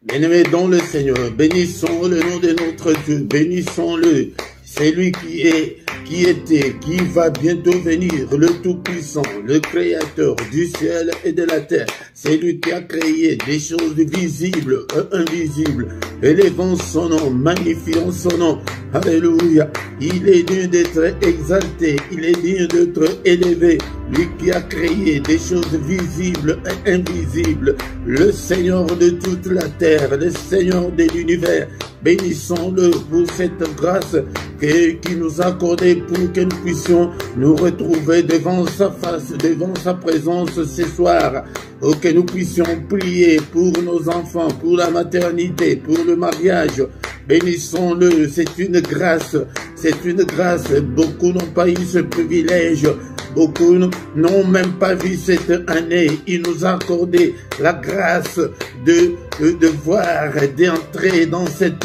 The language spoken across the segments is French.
Bien-aimés dans le Seigneur, bénissons le nom de notre Dieu, bénissons-le. C'est lui qui est, qui était, qui va bientôt venir, le Tout-Puissant, le Créateur du ciel et de la terre. C'est lui qui a créé des choses visibles et invisibles. Élevons son nom, magnifions son nom. Alléluia. Il est digne d'être exalté, il est digne d'être élevé. Lui qui a créé des choses visibles et invisibles. Le Seigneur de toute la terre, le Seigneur de l'univers. Bénissons-le pour cette grâce qui nous a accordée pour que nous puissions nous retrouver devant sa face, devant sa présence ce soir. Pour que nous puissions prier pour nos enfants, pour la maternité, pour le mariage. Bénissons-le, c'est une grâce, c'est une grâce. Beaucoup n'ont pas eu ce privilège. Beaucoup n'ont même pas vu cette année. Il nous a accordé la grâce de voir, d'entrer dans cette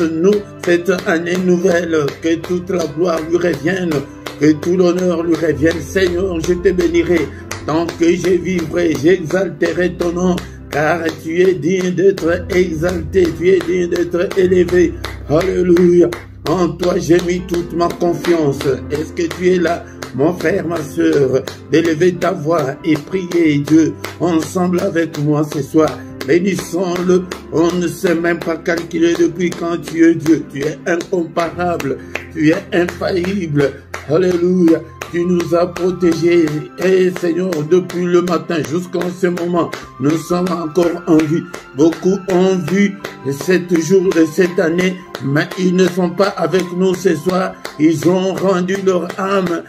année nouvelle. Que toute la gloire lui revienne, que tout l'honneur lui revienne. Seigneur, je te bénirai. Tant que je vivrai, j'exalterai ton nom. Car tu es digne d'être exalté, tu es digne d'être élevé. Alléluia. En toi j'ai mis toute ma confiance. Est-ce que tu es là, mon frère, ma soeur, d'élever ta voix et prier Dieu ensemble avec moi ce soir? Bénissons-le. On ne sait même pas calculer depuis quand tu es Dieu. Tu es incomparable, tu es infaillible. Alléluia. Tu nous as protégés. Et Seigneur, depuis le matin jusqu'en ce moment, nous sommes encore en vie. Beaucoup ont vu cette jour de cette année, mais ils ne sont pas avec nous ce soir. Ils ont rendu leur âme.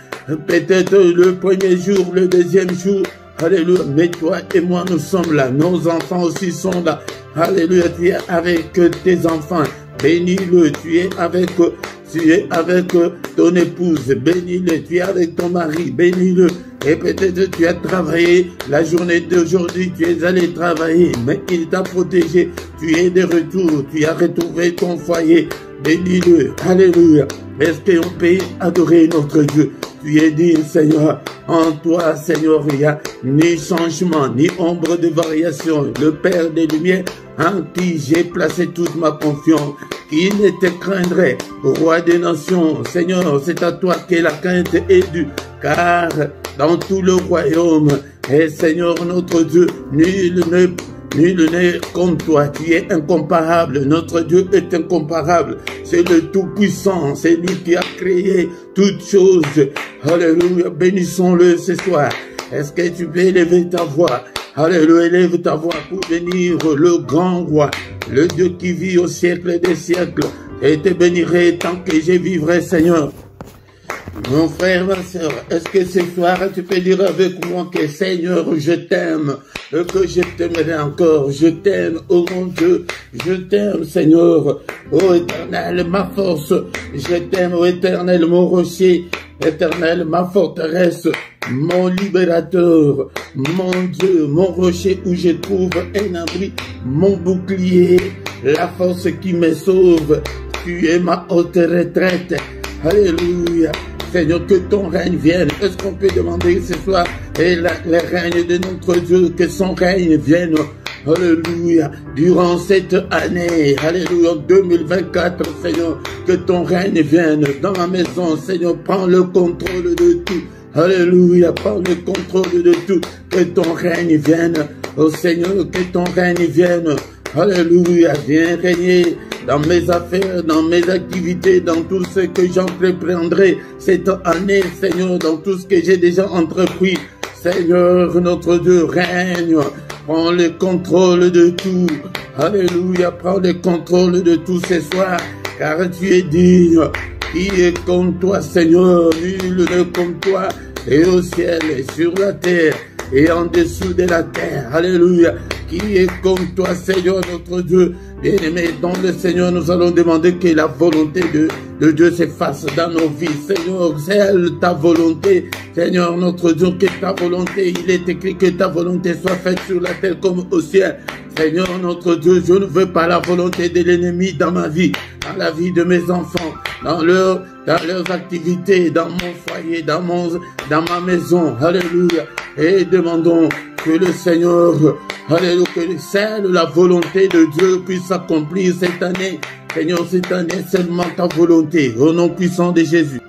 Peut-être le premier jour, le deuxième jour. Alléluia. Mais toi et moi, nous sommes là. Nos enfants aussi sont là. Alléluia. Tu es avec tes enfants. Bénis-le. Tu es avec ton épouse. Bénis-le. Tu es avec ton mari. Bénis-le. Et peut-être tu as travaillé la journée d'aujourd'hui. Tu es allé travailler. Mais il t'a protégé. Tu es de retour. Tu as retrouvé ton foyer. Bénis-le. Alléluia. Est-ce qu'on peut adorer notre Dieu? Tu es digne, Seigneur. En toi, Seigneur, il n'y a ni changement, ni ombre de variation. Le Père des Lumières, en qui j'ai placé toute ma confiance. Qui ne te craindrait, Roi des nations. Seigneur, c'est à toi que la crainte est due. Car dans tout le royaume, et Seigneur notre Dieu, nul n'est comme toi, tu es incomparable, notre Dieu est incomparable, c'est le Tout-Puissant, c'est lui qui a créé toutes choses. Alléluia, bénissons-le ce soir. Est-ce que tu peux élever ta voix? Alléluia, élève ta voix pour bénir le grand roi, le Dieu qui vit au siècle des siècles, et te bénirai tant que je vivrai, Seigneur. Mon frère, ma soeur, est-ce que ce soir tu peux dire avec moi que Seigneur, je t'aime, que je t'aimerai encore, je t'aime, oh mon Dieu, je t'aime, Seigneur, oh Éternel, ma force, je t'aime, oh Éternel, mon rocher, Éternel, ma forteresse, mon libérateur, mon Dieu, mon rocher où je trouve un abri, mon bouclier, la force qui me sauve, tu es ma haute retraite, alléluia. Seigneur, que ton règne vienne. Est-ce qu'on peut demander ce soir et le règne de notre Dieu, que son règne vienne, alléluia, durant cette année, alléluia, 2024, Seigneur, que ton règne vienne dans ma maison, Seigneur, prends le contrôle de tout, alléluia, prends le contrôle de tout, que ton règne vienne, oh Seigneur, que ton règne vienne, alléluia, viens régner dans mes affaires, dans mes activités, dans tout ce que j'entreprendrai cette année, Seigneur, dans tout ce que j'ai déjà entrepris. Seigneur, notre Dieu, règne, prends le contrôle de tout. Alléluia, prends le contrôle de tout ce soir, car tu es digne. Qui est comme toi, Seigneur? Nul n'est comme toi, et au ciel, et sur la terre, et en dessous de la terre. Alléluia. Qui est comme toi, Seigneur, notre Dieu? Bien-aimé, dans le Seigneur, nous allons demander que la volonté de Dieu s'efface dans nos vies. Seigneur, c'est ta volonté. Seigneur, notre Dieu, que ta volonté, il est écrit que ta volonté soit faite sur la terre comme au ciel. Seigneur, notre Dieu, je ne veux pas la volonté de l'ennemi dans ma vie, dans la vie de mes enfants, dans leurs activités, dans mon foyer, dans ma maison. Alléluia. Et demandons que le Seigneur, Alléluia, que seule la volonté de Dieu puisse s'accomplir cette année. Seigneur, cette année, seulement ta volonté, au nom puissant de Jésus.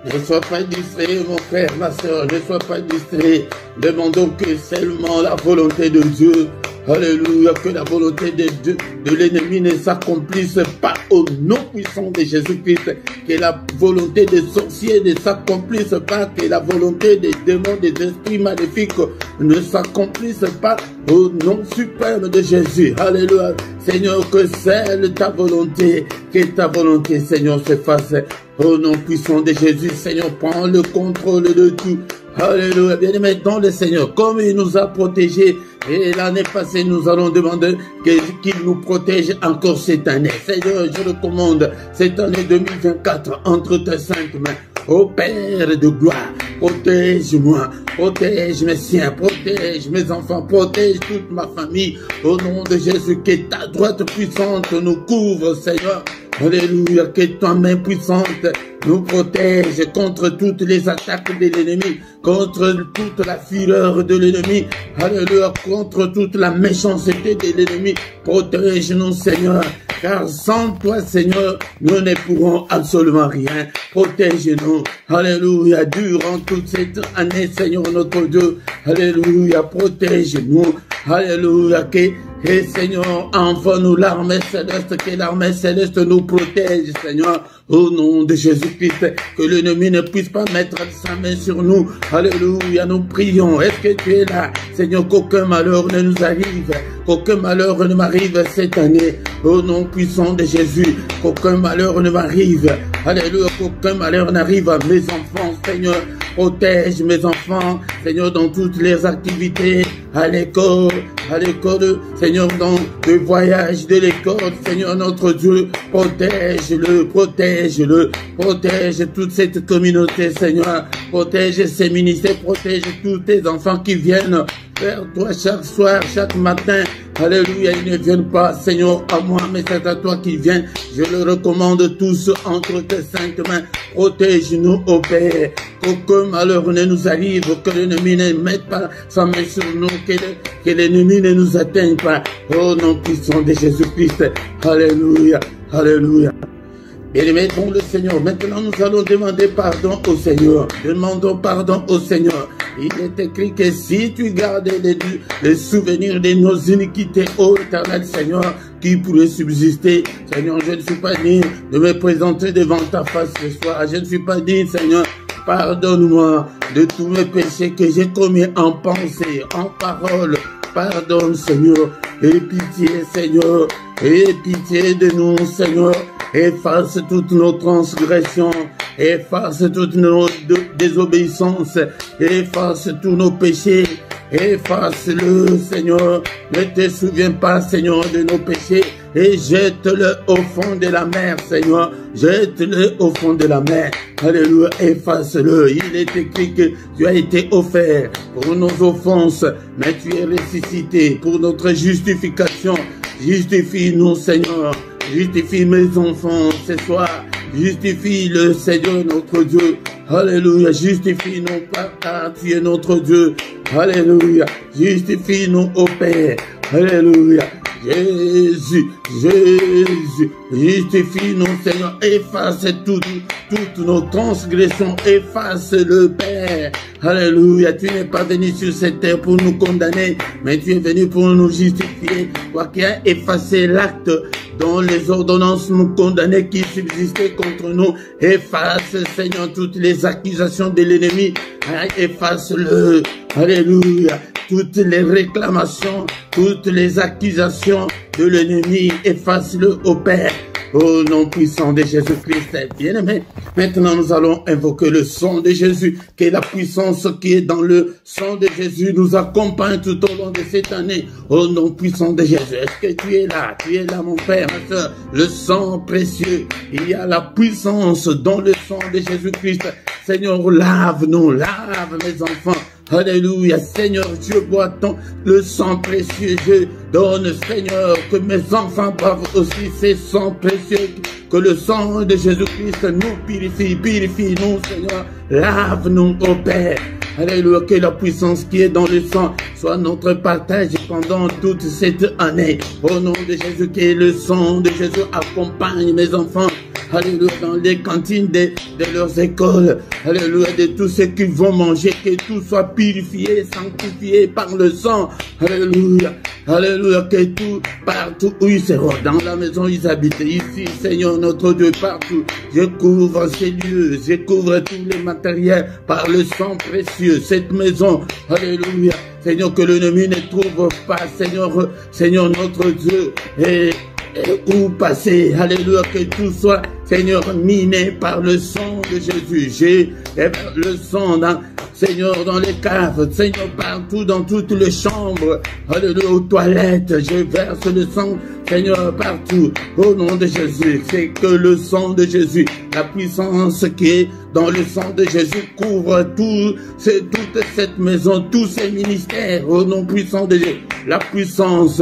Ne sois pas distrait, mon frère, ma soeur, ne sois pas distrait. Demandons que seulement la volonté de Dieu, alléluia, que la volonté de l'ennemi ne s'accomplisse pas au nom puissant de Jésus-Christ. Que la volonté des sorciers ne s'accomplisse pas, que la volonté des démons, des esprits maléfiques ne s'accomplisse pas au nom suprême de Jésus. Alléluia. Seigneur, que seule ta volonté, Seigneur, se fasse. Au nom puissant de Jésus, Seigneur, prends le contrôle de tout. Alléluia. Bien-aimé dans le Seigneur, comme il nous a protégés, et l'année passée, nous allons demander qu'il nous protège encore cette année. Seigneur, je recommande cette année 2024 entre tes saintes mains. Ô Père de gloire, protège-moi, protège mes siens, protège mes enfants, protège toute ma famille. Au nom de Jésus, que ta droite puissante nous couvre, Seigneur. Alléluia, que ta main puissante nous protège contre toutes les attaques de l'ennemi, contre toute la fureur de l'ennemi, alléluia, contre toute la méchanceté de l'ennemi. Protège-nous, Seigneur, car sans toi, Seigneur, nous ne pourrons absolument rien. Protège-nous, alléluia, durant toute cette année, Seigneur notre Dieu, alléluia, protège-nous, alléluia, et Seigneur, envoie-nous l'armée céleste, que l'armée céleste nous protège, Seigneur, au nom de Jésus-Christ, que l'ennemi ne puisse pas mettre sa main sur nous. Alléluia, nous prions. Est-ce que tu es là, Seigneur, qu'aucun malheur ne nous arrive, qu'aucun malheur ne m'arrive cette année, au nom puissant de Jésus, qu'aucun malheur ne m'arrive. Alléluia, qu'aucun malheur n'arrive à mes enfants, Seigneur. Protège mes enfants, Seigneur, dans toutes les activités, à l'école, Seigneur, dans le voyage de l'école, Seigneur notre Dieu, protège-le, protège toute cette communauté, Seigneur, protège ces ministères, protège tous tes enfants qui viennent vers toi chaque soir, chaque matin. Alléluia, ils ne viennent pas, Seigneur, à moi, mais c'est à toi qu'ils viennent. Je le recommande tous entre tes saintes mains. Protège-nous, ô Père, qu'aucun malheur ne nous arrive, que l'ennemi ne mette pas sa main sur nous, que l'ennemi ne nous atteigne pas. Au nom puissant de Jésus-Christ. Alléluia, alléluia. Bien-aimés dans le Seigneur, maintenant nous allons demander pardon au Seigneur. Demandons pardon au Seigneur. Il est écrit que si tu gardes les souvenirs de nos iniquités, ô éternel Seigneur, qui pourrait subsister. Seigneur, je ne suis pas digne de me présenter devant ta face ce soir. Je ne suis pas digne, Seigneur. Pardonne-moi de tous mes péchés que j'ai commis en pensée, en parole. Pardonne, Seigneur. Et pitié, Seigneur. Et pitié de nous, Seigneur. Efface toutes nos transgressions, efface toutes nos désobéissances, efface tous nos péchés, efface-le, Seigneur. Ne te souviens pas, Seigneur, de nos péchés et jette-le au fond de la mer, Seigneur. Jette-le au fond de la mer. Alléluia, efface-le. Il est écrit que tu as été offert pour nos offenses, mais tu es ressuscité pour notre justification. Justifie-nous, Seigneur. Justifie mes enfants ce soir. Justifie le Seigneur notre Dieu. Alléluia. Justifie-nous, Papa, tu es notre Dieu. Alléluia. Justifie-nous, ô Père. Alléluia. Jésus, Jésus, justifie-nous, Seigneur, efface toutes nos transgressions, efface le Père. Alléluia, tu n'es pas venu sur cette terre pour nous condamner, mais tu es venu pour nous justifier. Toi qui as effacé l'acte dont les ordonnances nous condamnaient qui subsistaient contre nous, efface, Seigneur, toutes les accusations de l'ennemi, efface-le. Alléluia. Toutes les réclamations, toutes les accusations de l'ennemi, efface-le au Père, au nom puissant de Jésus-Christ. Bien-aimé, maintenant nous allons invoquer le sang de Jésus, que la puissance qui est dans le sang de Jésus nous accompagne tout au long de cette année, au nom puissant de Jésus. Est-ce que tu es là mon Père, ma soeur, le sang précieux, il y a la puissance dans le sang de Jésus-Christ. Seigneur, lave-nous, lave mes enfants. Alléluia, Seigneur, je bois le sang précieux, je donne, Seigneur, que mes enfants boivent aussi ces sangs précieux, que le sang de Jésus-Christ nous purifie, purifie-nous, Seigneur, lave-nous, ô Père. Alléluia, que la puissance qui est dans le sang soit notre partage pendant toute cette année. Au nom de Jésus, que le sang de Jésus accompagne mes enfants. Alléluia, dans les cantines de leurs écoles. Alléluia, de tout ce qu'ils vont manger, que tout soit purifié, sanctifié par le sang. Alléluia, alléluia, que tout, partout où ils seront, dans la maison où ils habitent, ici, Seigneur notre Dieu, partout, je couvre ces lieux, je couvre tous les matériels par le sang précieux, cette maison. Alléluia, Seigneur, que l'ennemi ne trouve pas, Seigneur notre Dieu, et où passer. Alléluia, que tout soit, Seigneur, miné par le sang de Jésus. J'ai le sang dans, Seigneur, dans les caves, Seigneur, partout, dans toutes les chambres, alléluia, aux toilettes, je verse le sang, Seigneur, partout, au nom de Jésus. C'est que le sang de Jésus, la puissance qui est dans le sang de Jésus couvre toute cette maison, tous ces ministères, au nom puissant de Jésus. La puissance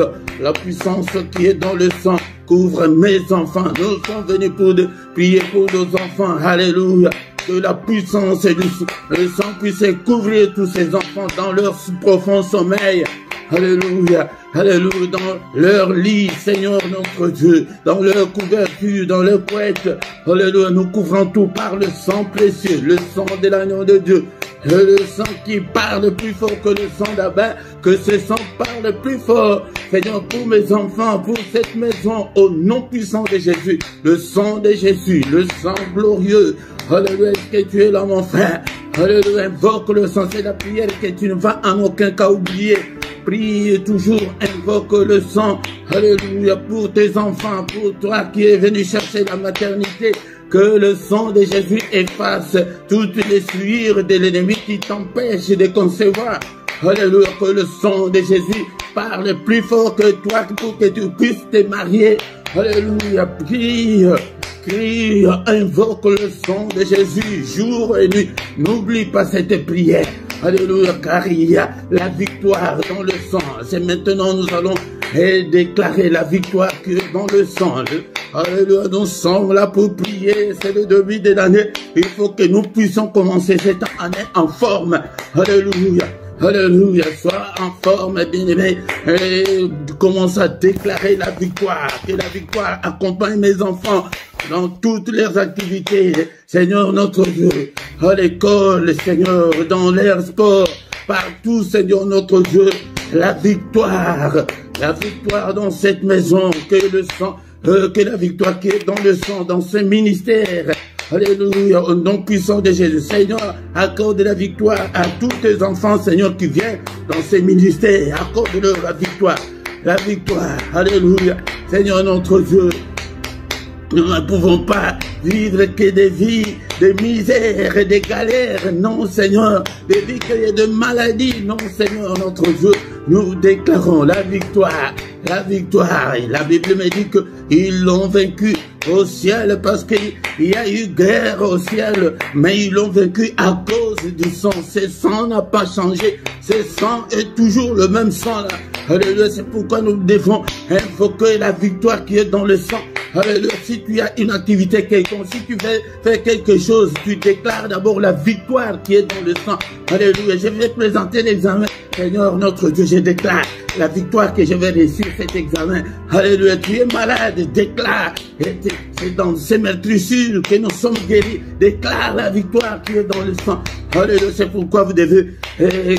qui est dans le sang couvre mes enfants. Nous sommes venus pour prier pour nos enfants. Alléluia. Que la puissance et le sang puisse couvrir tous ces enfants dans leur profond sommeil. Alléluia, alléluia, dans leur lit, Seigneur notre Dieu, dans leur couverture, dans leur couette. Alléluia, nous couvrons tout par le sang précieux, le sang de l'agneau de Dieu. Le sang qui parle plus fort que le sang d'Abel, que ce sang parle plus fort, Seigneur, pour mes enfants, pour cette maison, au nom puissant de Jésus, le sang de Jésus, le sang glorieux. Alléluia, est-ce que tu es là, mon frère? Alléluia, invoque le sang, c'est la prière que tu ne vas en aucun cas oublier. Prie toujours, invoque le sang. Alléluia, pour tes enfants, pour toi qui es venu chercher la maternité. Que le sang de Jésus efface toutes les souillures de l'ennemi qui t'empêchent de concevoir. Alléluia, que le sang de Jésus parle plus fort que toi pour que tu puisses te marier. Alléluia, prie, crie, invoque le sang de Jésus jour et nuit. N'oublie pas cette prière. Alléluia, car il y a la victoire dans le sang. C'est maintenant nous allons déclarer la victoire qui est dans le sang. Alléluia, nous sommes là pour prier. C'est le début de l'année. Il faut que nous puissions commencer cette année en forme. Alléluia. Alléluia, sois en forme, bien-aimé, et commence à déclarer la victoire, que la victoire accompagne mes enfants dans toutes leurs activités, Seigneur notre Dieu, à l'école, Seigneur, dans l'air sport, partout, Seigneur notre Dieu, la victoire dans cette maison, que la victoire qui est dans le sang, dans ce ministère. Alléluia, au nom puissant de Jésus. Seigneur, accorde la victoire à tous tes enfants, Seigneur, qui viennent dans ces ministères. Accorde-leur la victoire. La victoire. Alléluia. Seigneur, notre Dieu, nous ne pouvons pas vivre que des vies de misère et de galères. Non, Seigneur, des vies de maladies. Non, Seigneur, notre Dieu, nous déclarons la victoire. La victoire. Et la Bible me dit qu'ils l'ont vaincu au ciel parce qu'il y a eu guerre au ciel, mais ils l'ont vaincu à cause du sang. Ce sang n'a pas changé. Ce sang est toujours le même sang là. Alléluia, c'est pourquoi nous devons invoquer la victoire qui est dans le sang. Alléluia, si tu as une activité quelconque, si tu veux faire quelque chose, tu déclares d'abord la victoire qui est dans le sang. Alléluia, je vais présenter l'examen. Seigneur notre Dieu, je déclare la victoire que je vais réussir cet examen. Alléluia, tu es malade, déclare. C'est dans ces meurtrissures que nous sommes guéris. Déclare la victoire qui est dans le sang. Alléluia, c'est pourquoi vous devez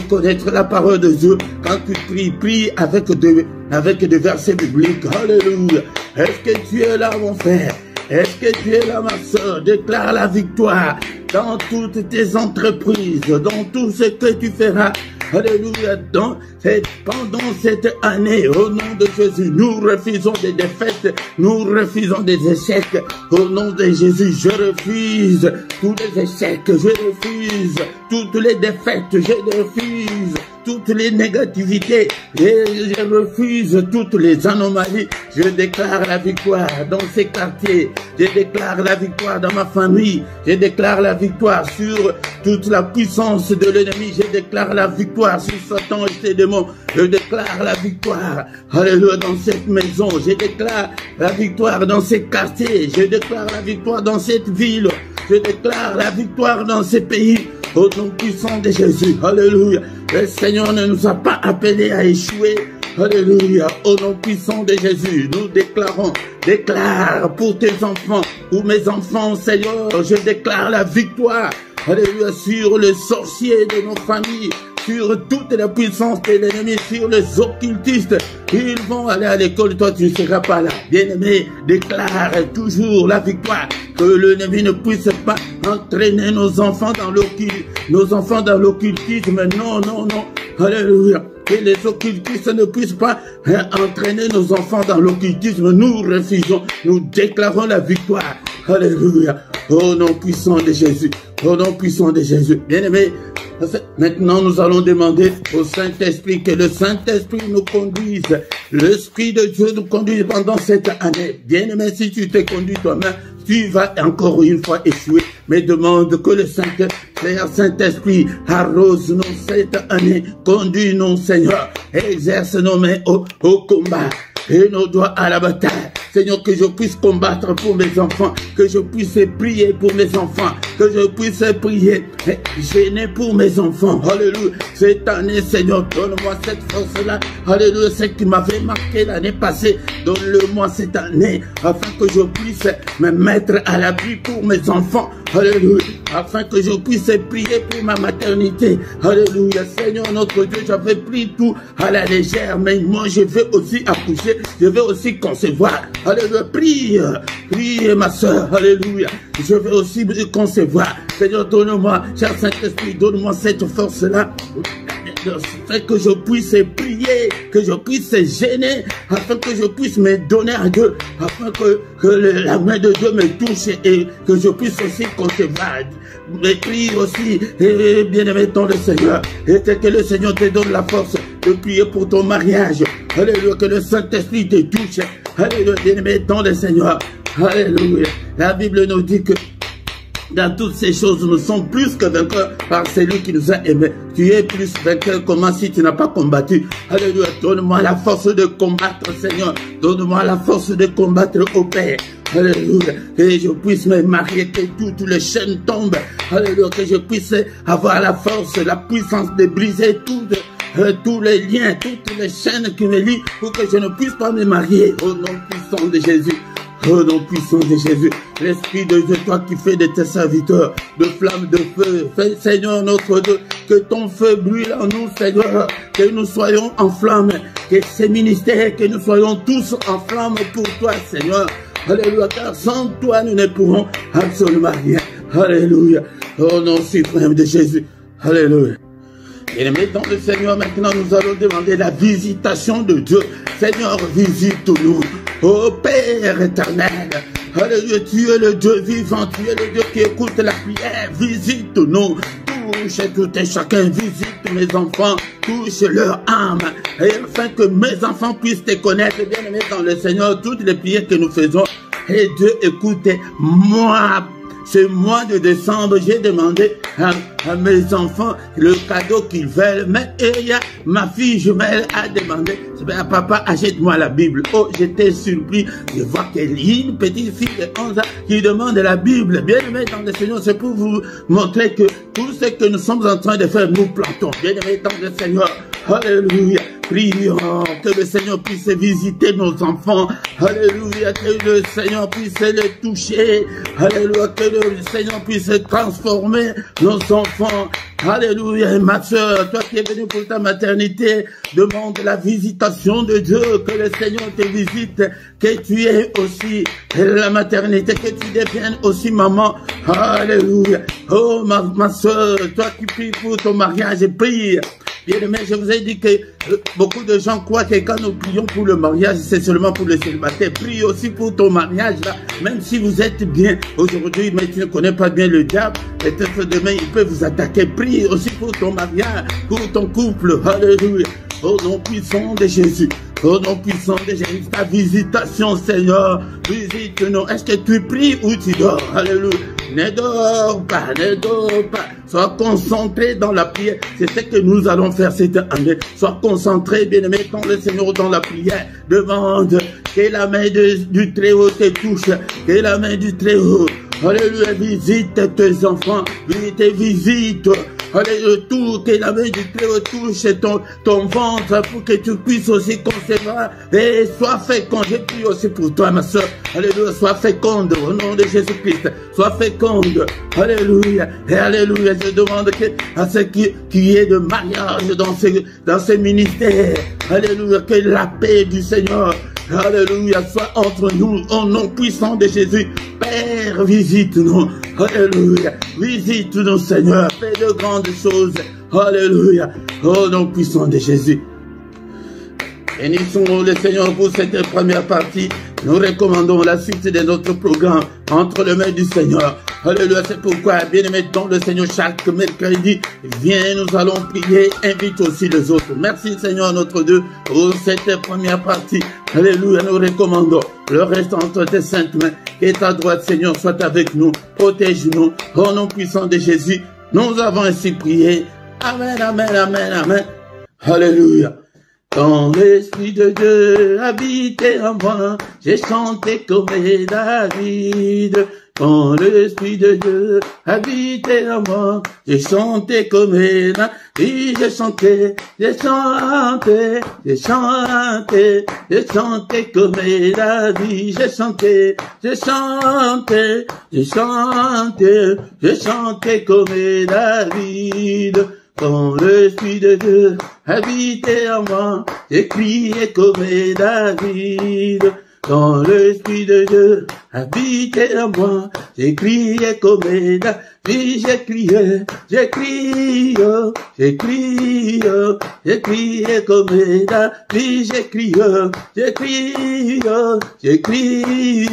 connaître la parole de Dieu. Quand tu pries, prie avec des versets bibliques. Alléluia. Est-ce que tu es là, mon frère? Est-ce que tu es là, ma soeur? Déclare la victoire dans toutes tes entreprises, dans tout ce que tu feras. Alléluia, pendant cette année, au nom de Jésus, nous refusons des défaites, nous refusons des échecs. Au nom de Jésus, je refuse tous les échecs, je refuse toutes les défaites, je refuse toutes les négativités, je refuse toutes les anomalies. Je déclare la victoire dans ces quartiers, je déclare la victoire dans ma famille, je déclare la victoire sur toute la puissance de l'ennemi, je déclare la victoire sur Satan et ses démons, je déclare la victoire, alléluia, dans cette maison, je déclare la victoire dans ces quartiers, je déclare la victoire dans cette ville, je déclare la victoire dans ces pays. Au nom puissant de Jésus. Alléluia. Le Seigneur ne nous a pas appelés à échouer. Alléluia. Au nom puissant de Jésus, nous déclarons, déclare pour tes enfants, pour mes enfants, Seigneur, je déclare la victoire. Alléluia, sur les sorciers de nos familles, sur toute la puissance de l'ennemi, sur les occultistes. Ils vont aller à l'école, toi tu ne seras pas là. Bien-aimé, déclare toujours la victoire. Que l'ennemi ne puisse pas entraîner nos enfants dans l'occultisme. Non, non, non. Alléluia. Que les occultistes ne puissent pas entraîner nos enfants dans l'occultisme. Nous refusons, nous déclarons la victoire. Alléluia. Au nom puissant de Jésus. Au nom puissant de Jésus. Bien-aimé, maintenant nous allons demander au Saint-Esprit que le Saint-Esprit nous conduise. L'Esprit de Dieu nous conduise pendant cette année. Bien-aimé, si tu t'es conduit toi-même, tu vas encore une fois échouer. Mais demande que le Saint-Esprit arrose-nous cette année. Conduis-nous, Seigneur. Exerce nos mains au combat et nos doigts à la bataille. Seigneur, que je puisse combattre pour mes enfants, que je puisse prier pour mes enfants, que je puisse prier, gêner pour mes enfants. Alléluia. Cette année, Seigneur, donne-moi cette force-là. Alléluia. Ce qui m'avait marqué l'année passée, donne-le-moi cette année, afin que je puisse me mettre à l'abri pour mes enfants. Alléluia. Afin que je puisse prier pour ma maternité. Alléluia. Seigneur, notre Dieu, j'avais pris tout à la légère, mais moi, je veux aussi accoucher, je veux aussi concevoir. Alléluia, prie ma soeur, alléluia, je veux aussi concevoir. Seigneur, donne-moi, cher Saint-Esprit, donne-moi cette force-là, afin que je puisse prier, que je puisse gêner, afin que je puisse me donner à Dieu, afin que la main de Dieu me touche et que je puisse aussi concevoir. Mais prie aussi, et bien-aimé dans le Seigneur, et que le Seigneur te donne la force de prier pour ton mariage. Alléluia, que le Saint-Esprit te touche. Alléluia, bien-aimé dans le Seigneur. Alléluia. La Bible nous dit que dans toutes ces choses, nous sommes plus que vainqueurs par celui qui nous a aimés. Tu es plus vainqueur. Comment si tu n'as pas combattu? Alléluia. Donne-moi la force de combattre, Seigneur. Donne-moi la force de combattre au Père. Alléluia. Que je puisse me marier, que toutes les chaînes tombent. Alléluia. Que je puisse avoir la force, la puissance de briser tous les liens, toutes les chaînes qui me lient pour que je ne puisse pas me marier. Au nom puissant de Jésus. Au nom puissant de Jésus, l'Esprit de Dieu, toi qui fais de tes serviteurs de flammes de feu, fais, Seigneur notre Dieu, que ton feu brûle en nous, Seigneur, que nous soyons en flamme, que ces ministères, que nous soyons tous en flamme pour toi, Seigneur. Alléluia, car sans toi, nous ne pourrons absolument rien. Alléluia, au nom suprême de Jésus. Alléluia. Bien-aimés dans le Seigneur, maintenant nous allons demander la visitation de Dieu. Seigneur, visite-nous. Ô Père éternel, alléluia, tu es le Dieu vivant, tu es le Dieu qui écoute la prière. Visite-nous, touche tout et chacun, visite mes enfants, touche leur âme, et afin que mes enfants puissent te connaître. Bien-aimés dans le Seigneur, toutes les prières que nous faisons, et Dieu écoute moi. Ce mois de décembre, j'ai demandé à mes enfants le cadeau qu'ils veulent. Mais ma fille jumelle a demandé, papa, achète-moi la Bible. Oh, j'étais surpris de voir qu'il y a une petite fille de 11 ans qui demande la Bible. Bien aimé dans le Seigneur, c'est pour vous montrer que tout ce que nous sommes en train de faire, nous plantons. Bien aimé dans le Seigneur, alléluia. Prions que le Seigneur puisse visiter nos enfants. Alléluia. Que le Seigneur puisse les toucher. Alléluia. Que le Seigneur puisse transformer nos enfants. Alléluia. Et ma soeur, toi qui es venue pour ta maternité, demande la visitation de Dieu. Que le Seigneur te visite. Que tu aies aussi la maternité. Que tu deviennes aussi maman. Alléluia. Oh ma soeur, toi qui pries pour ton mariage, prie. Bien-aimé, je vous ai dit que beaucoup de gens croient que quand nous prions pour le mariage, c'est seulement pour le célibataire. Prie aussi pour ton mariage, là. Même si vous êtes bien aujourd'hui, mais tu ne connais pas bien le diable, peut-être demain, il peut vous attaquer. Prie aussi pour ton mariage, pour ton couple. Alléluia. Au nom puissant de Jésus. Au nom puissant de Jésus. Ta visitation, Seigneur. Visite-nous. Est-ce que tu pries ou tu dors? Alléluia. Ne dors pas, ne dors pas. Sois concentré dans la prière. C'est ce que nous allons faire cette année. Sois concentré, bien-aimé, dans le Seigneur, dans la prière. Demande que la main du Très-Haut te touche. Que la main du Très-Haut, Alléluia, visite tes enfants, visite. Alléluia, tout que la main du Christ touche ton ventre pour que tu puisses aussi concevoir et sois féconde. Je prie aussi pour toi, ma soeur. Alléluia, sois féconde au nom de Jésus-Christ. Sois féconde. Alléluia. Et alléluia, je demande à ceux qui est de mariage dans ce ministère. Alléluia, que la paix du Seigneur, alléluia, soit entre nous, au nom puissant de Jésus. Père, visite-nous. Alléluia. Visite-nous, Seigneur. Fais de grandes choses. Alléluia. Au nom puissant de Jésus. Bénissons le Seigneur pour cette première partie. Nous recommandons la suite de notre programme entre les mains du Seigneur. Alléluia, c'est pourquoi, bien-aimés dans le Seigneur, chaque mercredi, viens, nous allons prier, invite aussi les autres. Merci Seigneur notre Dieu pour cette première partie. Alléluia, nous recommandons le reste entre tes saintes mains. Que ta droite, Seigneur, soit avec nous, protège-nous, au nom puissant de Jésus. Nous avons ainsi prié. Amen, amen, amen, amen. Alléluia. Quand l'Esprit de Dieu habitait en moi, j'ai chanté comme David. Quand l'Esprit de Dieu habitait en moi, j'ai chanté comme David. J'ai chanté, j'ai chanté, j'ai chanté, j'ai chanté comme David. J'ai chanté, j'ai chanté, j'ai chanté, j'ai chanté comme David. Quand l'Esprit de Dieu habitait en moi, j'ai crié comme David. Quand l'Esprit de Dieu habitait en moi, j'ai crié comme David. J'ai crié, j'ai crié, j'ai crié, j'ai crié comme David. J'ai crié, j'ai crié, j'ai crié,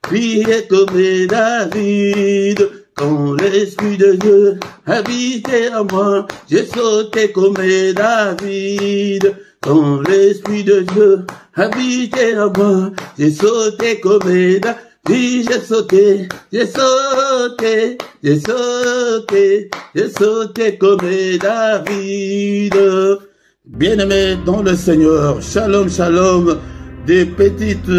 crié comme David. Quand l'Esprit de Dieu habitait en moi, j'ai sauté comme David. Quand l'Esprit de Dieu habitait en moi, j'ai sauté comme David. J'ai sauté, j'ai sauté, j'ai sauté, j'ai sauté comme David. Bien-aimés dans le Seigneur, shalom, shalom, des petites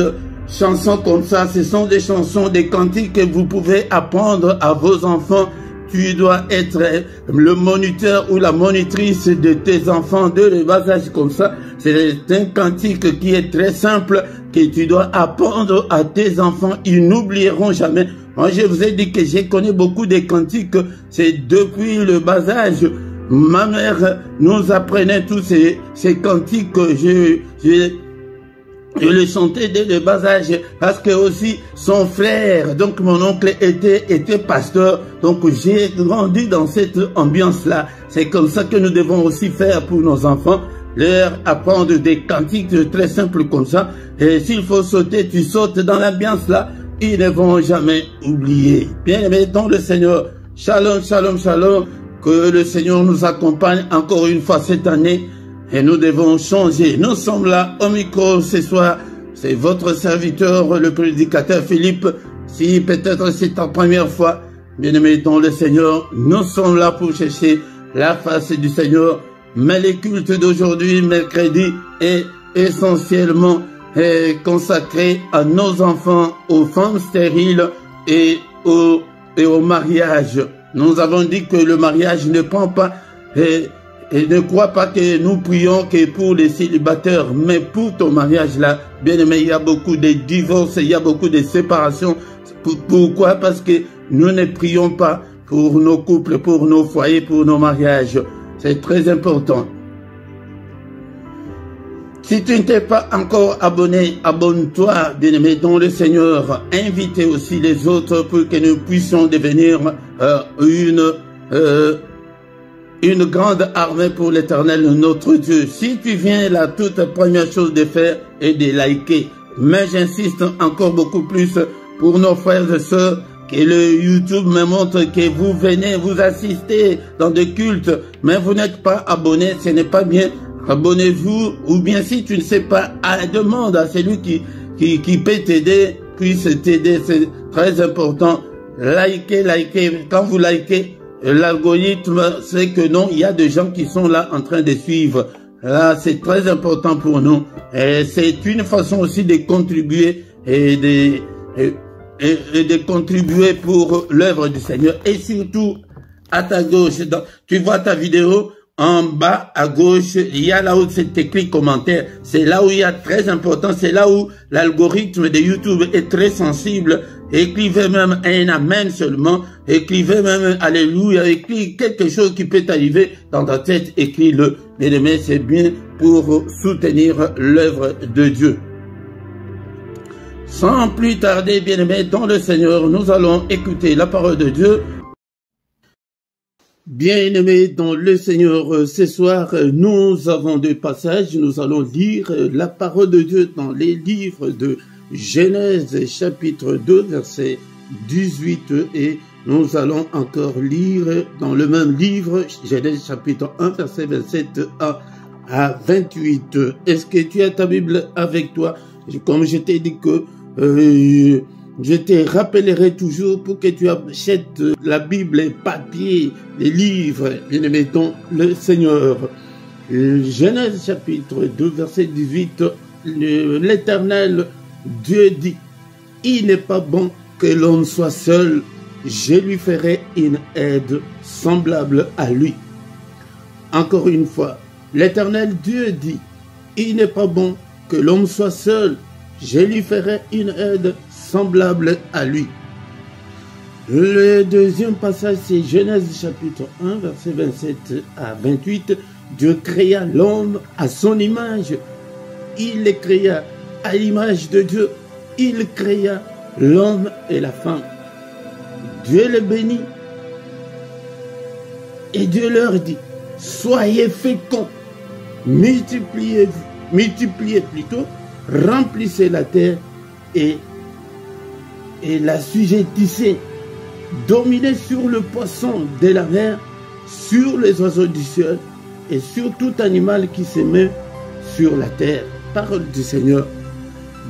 chansons comme ça, ce sont des chansons, des cantiques que vous pouvez apprendre à vos enfants. Tu dois être le moniteur ou la monitrice de tes enfants de le bas âge comme ça. C'est un cantique qui est très simple que tu dois apprendre à tes enfants. Ils n'oublieront jamais. Moi, je vous ai dit que j'ai connu beaucoup de cantiques. C'est depuis le bas âge. Ma mère nous apprenait tous ces cantiques que je le chantais dès le bas âge parce que aussi son frère, donc mon oncle était pasteur. Donc j'ai grandi dans cette ambiance-là. C'est comme ça que nous devons aussi faire pour nos enfants. Leur apprendre des cantiques très simples comme ça. Et s'il faut sauter, tu sautes dans l'ambiance-là. Ils ne vont jamais oublier. Bien-aimés dans le Seigneur. Shalom, shalom, shalom. Que le Seigneur nous accompagne encore une fois cette année. Et nous devons changer. Nous sommes là au micro ce soir. C'est votre serviteur, le prédicateur Philippe. Si peut-être c'est ta première fois, bien-aimé dans le Seigneur, nous sommes là pour chercher la face du Seigneur. Mais les cultes d'aujourd'hui, mercredi, est essentiellement consacré à nos enfants, aux femmes stériles et au mariage. Nous avons dit que le mariage ne prend pas... Et ne crois pas que nous prions que pour les célibataires, mais pour ton mariage là, bien aimé, il y a beaucoup de divorces, il y a beaucoup de séparations. Pourquoi? Parce que nous ne prions pas pour nos couples, pour nos foyers, pour nos mariages. C'est très important. Si tu ne t'es pas encore abonné, abonne-toi, bien-aimé, dans le Seigneur. Invitez aussi les autres pour que nous puissions devenir une grande armée pour l'Éternel, notre Dieu. Si tu viens, la toute première chose de faire est de liker. Mais j'insiste encore beaucoup plus pour nos frères et sœurs, que le YouTube me montre que vous venez, vous assistez dans des cultes, mais vous n'êtes pas abonné, ce n'est pas bien. Abonnez-vous, ou bien si tu ne sais pas, demande à celui qui peut t'aider, puisse t'aider, c'est très important. Likez. Quand vous likez, l'algorithme sait que non, il y a des gens qui sont là en train de suivre. Là, c'est très important pour nous. Et c'est une façon aussi de contribuer et et de contribuer pour l'œuvre du Seigneur. Et surtout, à ta gauche, tu vois ta vidéo, en bas à gauche, il y a là où c'est écrit commentaire. C'est là où il y a très important, c'est là où l'algorithme de YouTube est très sensible. Écrivez même un amen seulement, écrivez même alléluia, écrivez quelque chose qui peut t'arriver dans ta tête, écris-le. Bien-aimé, c'est bien pour soutenir l'œuvre de Dieu. Sans plus tarder, bien-aimé, dans le Seigneur, nous allons écouter la parole de Dieu. Bien-aimés dans le Seigneur, ce soir, nous avons deux passages. Nous allons lire la parole de Dieu dans les livres de Genèse, chapitre 2, verset 18. Et nous allons encore lire dans le même livre, Genèse, chapitre 1, verset 27 à 28. Est-ce que tu as ta Bible avec toi? Comme je t'ai dit que je te rappellerai toujours pour que tu achètes la Bible, les papiers, les livres, bien-aimés dans le Seigneur. Genèse chapitre 2, verset 18, l'Éternel, Dieu dit, « Il n'est pas bon que l'homme soit seul, je lui ferai une aide semblable à lui. » Encore une fois, l'Éternel, Dieu dit, « Il n'est pas bon que l'homme soit seul, je lui ferai une aide semblable à lui. » Le deuxième passage, c'est Genèse chapitre 1, verset 27 à 28. Dieu créa l'homme à son image. Il les créa à l'image de Dieu. Il créa l'homme et la femme. Dieu les bénit. Et Dieu leur dit, soyez féconds, multipliez plutôt, remplissez la terre et l'assujettissez, dominez sur le poisson de la mer, sur les oiseaux du ciel et sur tout animal qui se met sur la terre. Parole du Seigneur.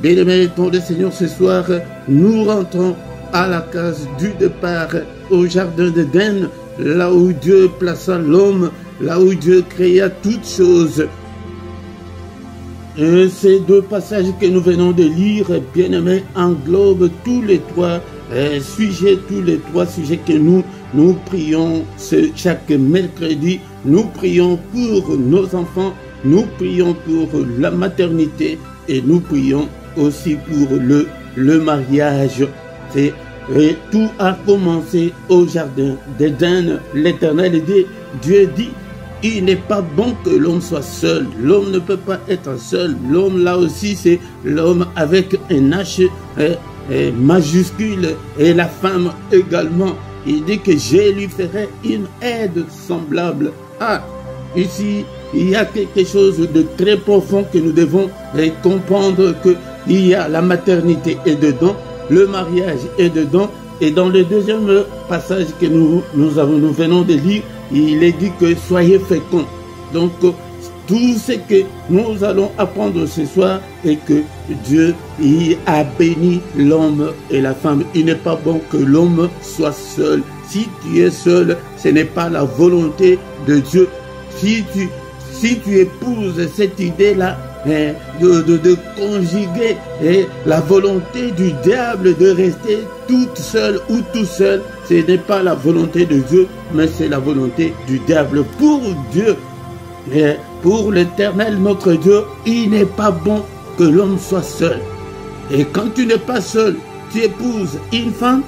Bien-aimés dans le Seigneur, ce soir, nous rentrons à la case du départ, au jardin d'Éden, là où Dieu plaça l'homme, là où Dieu créa toutes choses. Et ces deux passages que nous venons de lire, bien-aimés, englobent tous les trois sujets que nous prions chaque mercredi. Nous prions pour nos enfants, nous prions pour la maternité et nous prions aussi pour le mariage. Et tout a commencé au jardin d'Éden. L'Éternel dit, Dieu dit, il n'est pas bon que l'homme soit seul. L'homme ne peut pas être seul. L'homme, là aussi, c'est l'homme avec un H majuscule et la femme également. Il dit que je lui ferai une aide semblable. Ah, ici, il y a quelque chose de très profond que nous devons comprendre, qu'il y a la maternité est dedans, le mariage est dedans. Et dans le deuxième passage que nous venons de lire, il est dit que soyez féconds. Donc, tout ce que nous allons apprendre ce soir est que Dieu a béni l'homme et la femme. Il n'est pas bon que l'homme soit seul. Si tu es seul, ce n'est pas la volonté de Dieu. Si tu épouses cette idée-là, de conjuguer la volonté du diable de rester toute seule ou tout seul, ce n'est pas la volonté de Dieu, mais c'est la volonté du diable. Pour Dieu, pour l'Éternel notre Dieu, il n'est pas bon que l'homme soit seul. Et quand tu n'es pas seul, tu épouses une femme,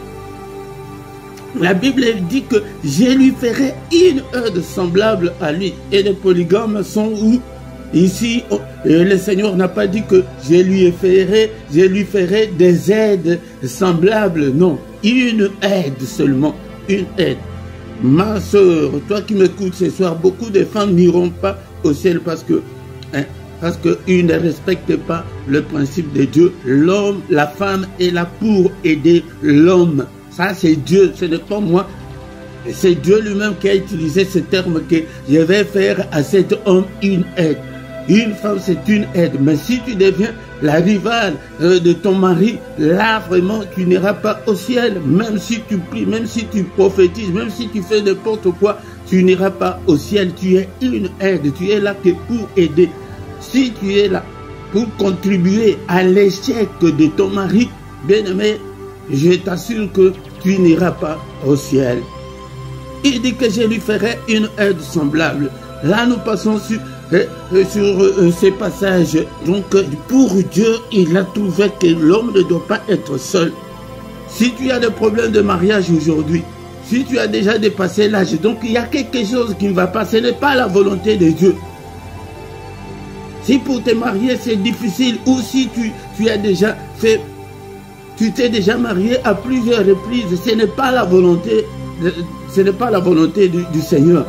la Bible dit que je lui ferai une aide semblable à lui. Et les polygames sont où? Ici, le Seigneur n'a pas dit que je lui ferai des aides semblables. Non, une aide seulement, une aide. Ma soeur, toi qui m'écoutes ce soir, beaucoup de femmes n'iront pas au ciel parce qu'ils ne respectent pas le principe de Dieu. L'homme, la femme est là pour aider l'homme. Ça, c'est Dieu, ce n'est pas moi. C'est Dieu lui-même qui a utilisé ce terme que je vais faire à cet homme une aide. Une femme, c'est une aide. Mais si tu deviens la rivale de ton mari, là, vraiment, tu n'iras pas au ciel. Même si tu pries, même si tu prophétises, même si tu fais n'importe quoi, tu n'iras pas au ciel. Tu es une aide. Tu es là que pour aider. Si tu es là pour contribuer à l'échec de ton mari, bien-aimé, je t'assure que tu n'iras pas au ciel. Il dit que je lui ferai une aide semblable. Là, nous passons sur ces passages. Donc, pour Dieu, il a trouvé que l'homme ne doit pas être seul. Si tu as des problèmes de mariage aujourd'hui, si tu as déjà dépassé l'âge, donc il y a quelque chose qui ne va pas, ce n'est pas la volonté de Dieu. Si pour te marier c'est difficile, ou si tu as déjà fait, tu t'es déjà marié à plusieurs reprises, ce n'est pas la volonté, du Seigneur.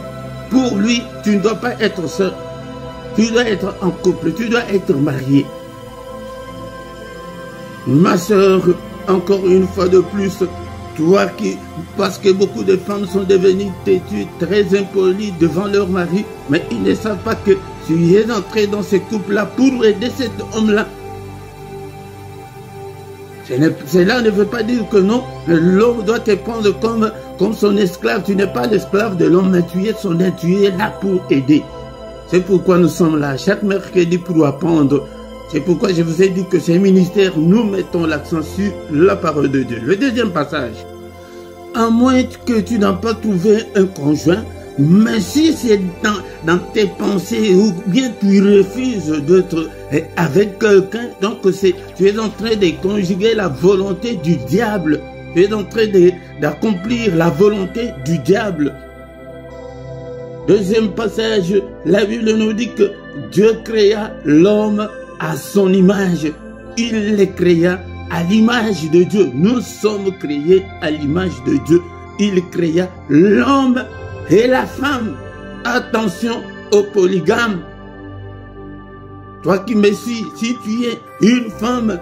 Pour lui, tu ne dois pas être seul. Tu dois être en couple, tu dois être marié. Ma soeur, encore une fois de plus, toi parce que beaucoup de femmes sont devenues têtues, très impolies devant leur mari, mais ils ne savent pas que tu es entré dans ce couple-là pour aider cet homme-là. Cela ne veut pas dire que non, l'homme doit te prendre comme son esclave. Tu n'es pas l'esclave de l'homme, mais tu es son aide, tu es là pour aider. C'est pourquoi nous sommes là chaque mercredi pour apprendre. C'est pourquoi je vous ai dit que ces ministères, nous mettons l'accent sur la parole de Dieu. Le deuxième passage. À moins que tu n'aies pas trouvé un conjoint, mais si c'est dans tes pensées ou bien tu refuses d'être avec quelqu'un, donc tu es en train de conjuguer la volonté du diable. Tu es en train d'accomplir la volonté du diable. Deuxième passage, la Bible nous dit que Dieu créa l'homme à son image. Il les créa à l'image de Dieu. Nous sommes créés à l'image de Dieu. Il créa l'homme et la femme. Attention au polygame. Toi qui me suis, si tu es une femme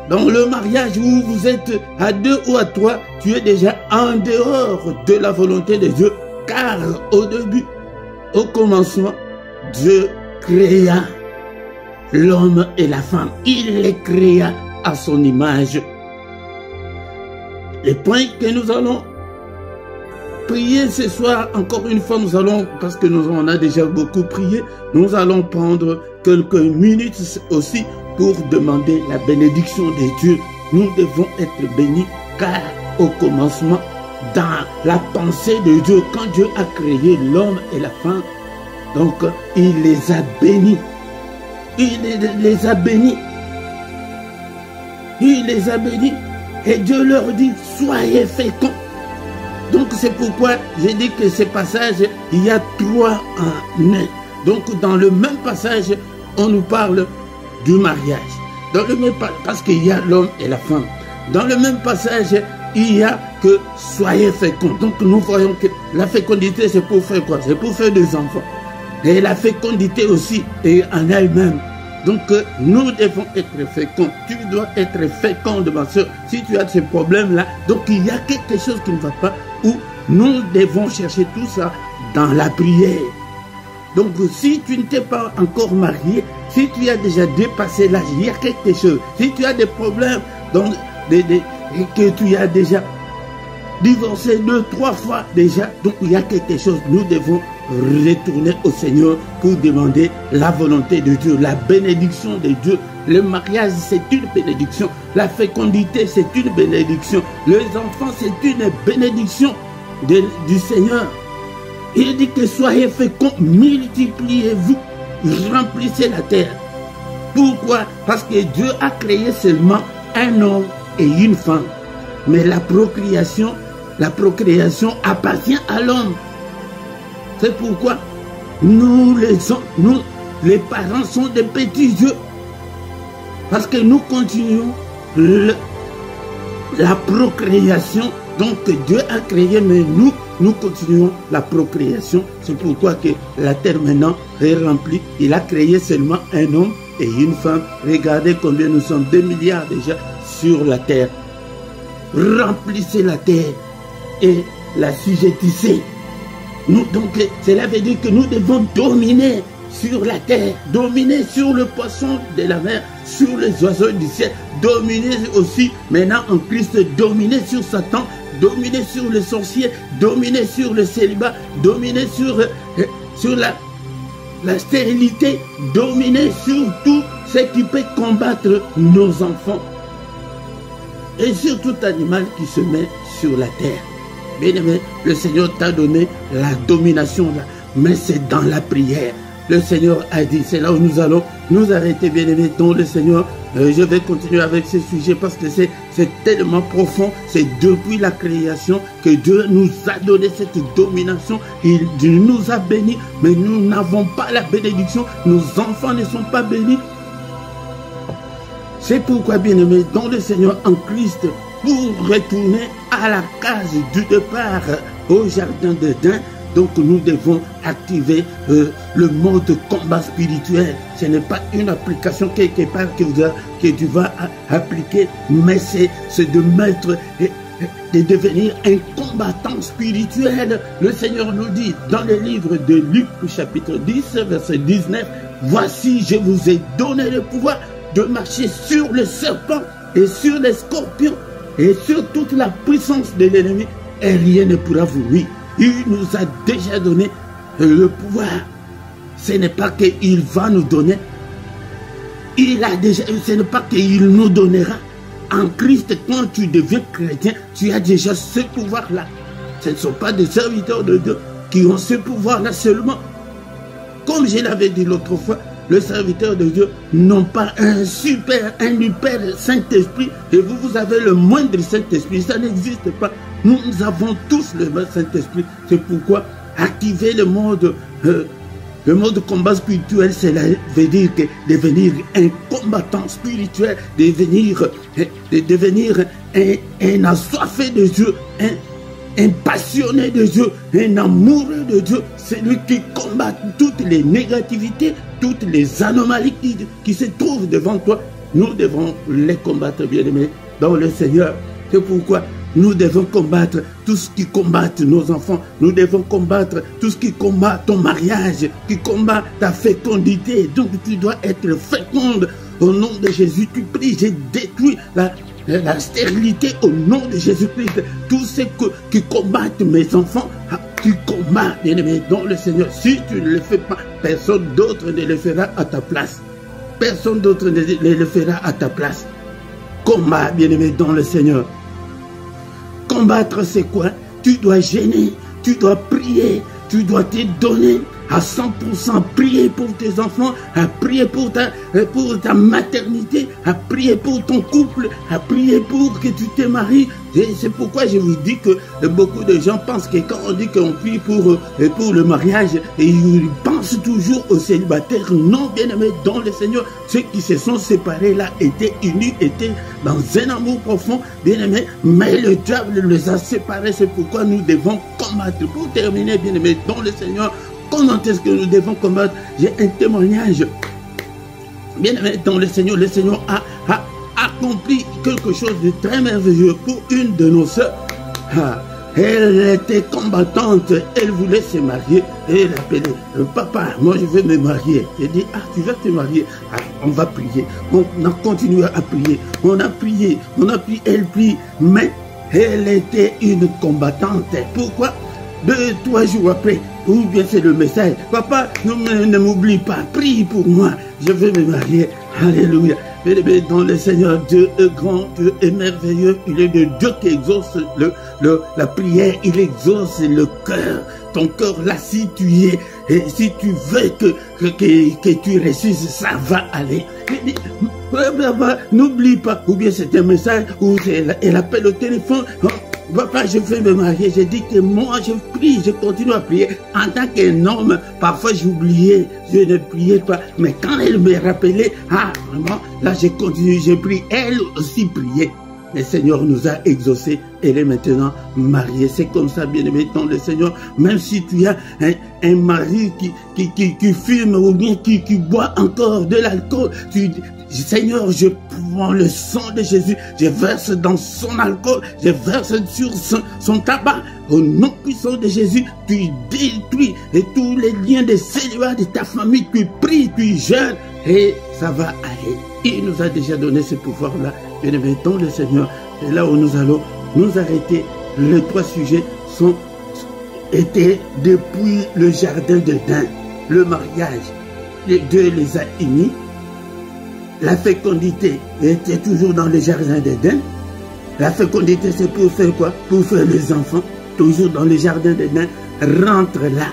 dans le mariage où vous êtes à 2 ou à 3, tu es déjà en dehors de la volonté de Dieu. Car au début, au commencement, Dieu créa l'homme et la femme. Il les créa à son image. Les points que nous allons prier ce soir, encore une fois, nous allons, parce que nous en a déjà beaucoup prié, nous allons prendre quelques minutes aussi pour demander la bénédiction de Dieu. Nous devons être bénis, car au commencement, dans la pensée de Dieu, quand Dieu a créé l'homme et la femme, donc il les a bénis. Il les a bénis. Il les a bénis. Et Dieu leur dit, soyez féconds. Donc c'est pourquoi j'ai dit que ces passages, il y a 3 en 1. Donc dans le même passage, on nous parle du mariage. Dans le même, parce qu'il y a l'homme et la femme. Dans le même passage, il y a que soyez féconds. Donc nous voyons que la fécondité, c'est pour faire quoi? C'est pour faire des enfants. Et la fécondité aussi est en elle-même. Donc nous devons être féconds. Tu dois être fécond de ma soeur. Si tu as ce problème-là, donc il y a quelque chose qui ne va pas, où nous devons chercher tout ça dans la prière. Donc si tu ne t'es pas encore marié, si tu as déjà dépassé l'âge, il y a quelque chose. Si tu as des problèmes, donc, que tu as déjà divorcé 2, 3 fois déjà, donc il y a quelque chose. Nous devons retourner au Seigneur pour demander la volonté de Dieu, la bénédiction de Dieu. Le mariage, c'est une bénédiction. La fécondité, c'est une bénédiction. Les enfants, c'est une bénédiction du Seigneur. Il dit que soyez féconds, multipliez-vous, remplissez la terre. Pourquoi? Parce que Dieu a créé seulement un homme et une femme. Mais la procréation appartient à l'homme. C'est pourquoi nous les parents sont des petits dieux. Parce que nous continuons la procréation. Donc Dieu a créé, mais nous continuons la procréation. C'est pourquoi que la terre maintenant est remplie. Il a créé seulement un homme et une femme. Regardez combien nous sommes, 2 milliards déjà sur la terre. Remplissez la terre et la sujettissez. Donc cela veut dire que nous devons dominer sur la terre, dominer sur le poisson de la mer, sur les oiseaux du ciel, dominer aussi maintenant en Christ, dominer sur Satan, dominer sur les sorciers, dominer sur le célibat, dominer sur la stérilité, dominer sur tout ce qui peut combattre nos enfants. et sur tout animal qui se met sur la terre. Bien-aimé, le Seigneur t'a donné la domination là, mais c'est dans la prière. Le Seigneur a dit, c'est là où nous allons nous arrêter, bien-aimé, dans le Seigneur. Je vais continuer avec ce sujet parce que c'est tellement profond. C'est depuis la création que Dieu nous a donné cette domination. Il nous a bénis, mais nous n'avons pas la bénédiction. Nos enfants ne sont pas bénis. C'est pourquoi, bien-aimé, dans le Seigneur en Christ, pour retourner à la case du départ au jardin d'Éden, donc nous devons activer le mode combat spirituel. Ce n'est pas une application quelque part que tu vas appliquer, mais c'est de mettre, de devenir un combattant spirituel. Le Seigneur nous dit dans le livre de Luc chapitre 10 verset 19, « Voici, je vous ai donné le pouvoir de marcher sur le serpent et sur les scorpions et sur toute la puissance de l'ennemi, et rien ne pourra vous nuire. » Il nous a déjà donné le pouvoir. Ce n'est pas qu'il va nous donner. Il a déjà, ce n'est pas qu'il nous donnera. En Christ, quand tu deviens chrétien, tu as déjà ce pouvoir-là. Ce ne sont pas des serviteurs de Dieu qui ont ce pouvoir-là seulement. Comme je l'avais dit l'autre fois, le serviteur de Dieu n'ont pas un hyper Saint-Esprit, et vous avez le moindre Saint-Esprit. Ça n'existe pas. Nous avons tous le même Saint-Esprit. C'est pourquoi activer le mode combat spirituel, cela veut dire que devenir un combattant spirituel, devenir un assoiffé de Dieu, un passionné de Dieu, un amoureux de Dieu, celui qui combat toutes les négativités, toutes les anomalies qui se trouvent devant toi. Nous devons les combattre, bien-aimés, dans le Seigneur. C'est pourquoi nous devons combattre tout ce qui combat nos enfants. Nous devons combattre tout ce qui combat ton mariage, qui combat ta fécondité. Donc tu dois être féconde. Au nom de Jésus, tu pries, j'ai détruit la stérilité au nom de Jésus-Christ. Tout ce qui combattent mes enfants, tu combats, bien-aimé, dans le Seigneur. Si tu ne le fais pas, personne d'autre ne le fera à ta place. Personne d'autre ne le fera à ta place. Combat, bien-aimé, dans le Seigneur. Combattre, c'est quoi? Tu dois gêner, tu dois prier, tu dois te donner à 100%, prier pour tes enfants, à prier pour ta maternité, à prier pour ton couple, à prier pour que tu te maries. C'est pourquoi je vous dis que beaucoup de gens pensent que quand on dit qu'on prie pour le mariage, et ils pensent toujours aux célibataires. Non, bien-aimés, dans le Seigneur, ceux qui se sont séparés là étaient unis, étaient dans un amour profond, bien-aimés, mais le diable les a séparés. C'est pourquoi nous devons combattre. Pour terminer, bien-aimés, dans le Seigneur, comment est-ce que nous devons combattre? J'ai un témoignage. Bien-aimé, dans le Seigneur a accompli quelque chose de très merveilleux pour une de nos sœurs. Elle était combattante, elle voulait se marier et elle appelait papa, moi je veux me marier. Elle dit, tu vas te marier, on va prier. On a continué à prier, on a prié, elle prie, mais elle était une combattante. Pourquoi? 2-3 jours après, ou bien c'est le message, papa, ne m'oublie pas, prie pour moi, je veux me marier. Alléluia. Dans le Seigneur, Dieu est grand, Dieu est merveilleux, il est de Dieu qui exauce la prière, il exauce le cœur. Ton cœur là, si tu es, et si tu veux que tu réussisses, ça va aller. N'oublie pas, ou bien c'est un message, ou elle appelle au téléphone. Papa, je veux me marier. J'ai dit que moi, je prie, je continue à prier. En tant qu'un homme, parfois j'oubliais, je ne priais pas. Mais quand elle me rappelait, vraiment, là, j'ai continué, j'ai prié. Elle aussi priait. Le Seigneur nous a exaucés. Elle est maintenant mariée. C'est comme ça, bien-aimé, dans le Seigneur. Même si tu as un mari qui fume ou bien qui boit encore de l'alcool, tu dis, Seigneur, je prends le sang de Jésus, je verse dans son alcool, je verse sur son tabac. Au nom puissant de Jésus, tu détruis et tous les liens de célibat de ta famille, tu pries, tu jeûnes et ça va aller. Il nous a déjà donné ce pouvoir-là. Bien-aimé, dans le Seigneur, c'est là où nous allons nous arrêter. Les 3 sujets étaient depuis le jardin d'Éden, le mariage. Dieu les a unis. La fécondité était toujours dans le jardin d'Éden. La fécondité, c'est pour faire quoi? Pour faire les enfants, toujours dans le jardin d'Éden. Rentre là,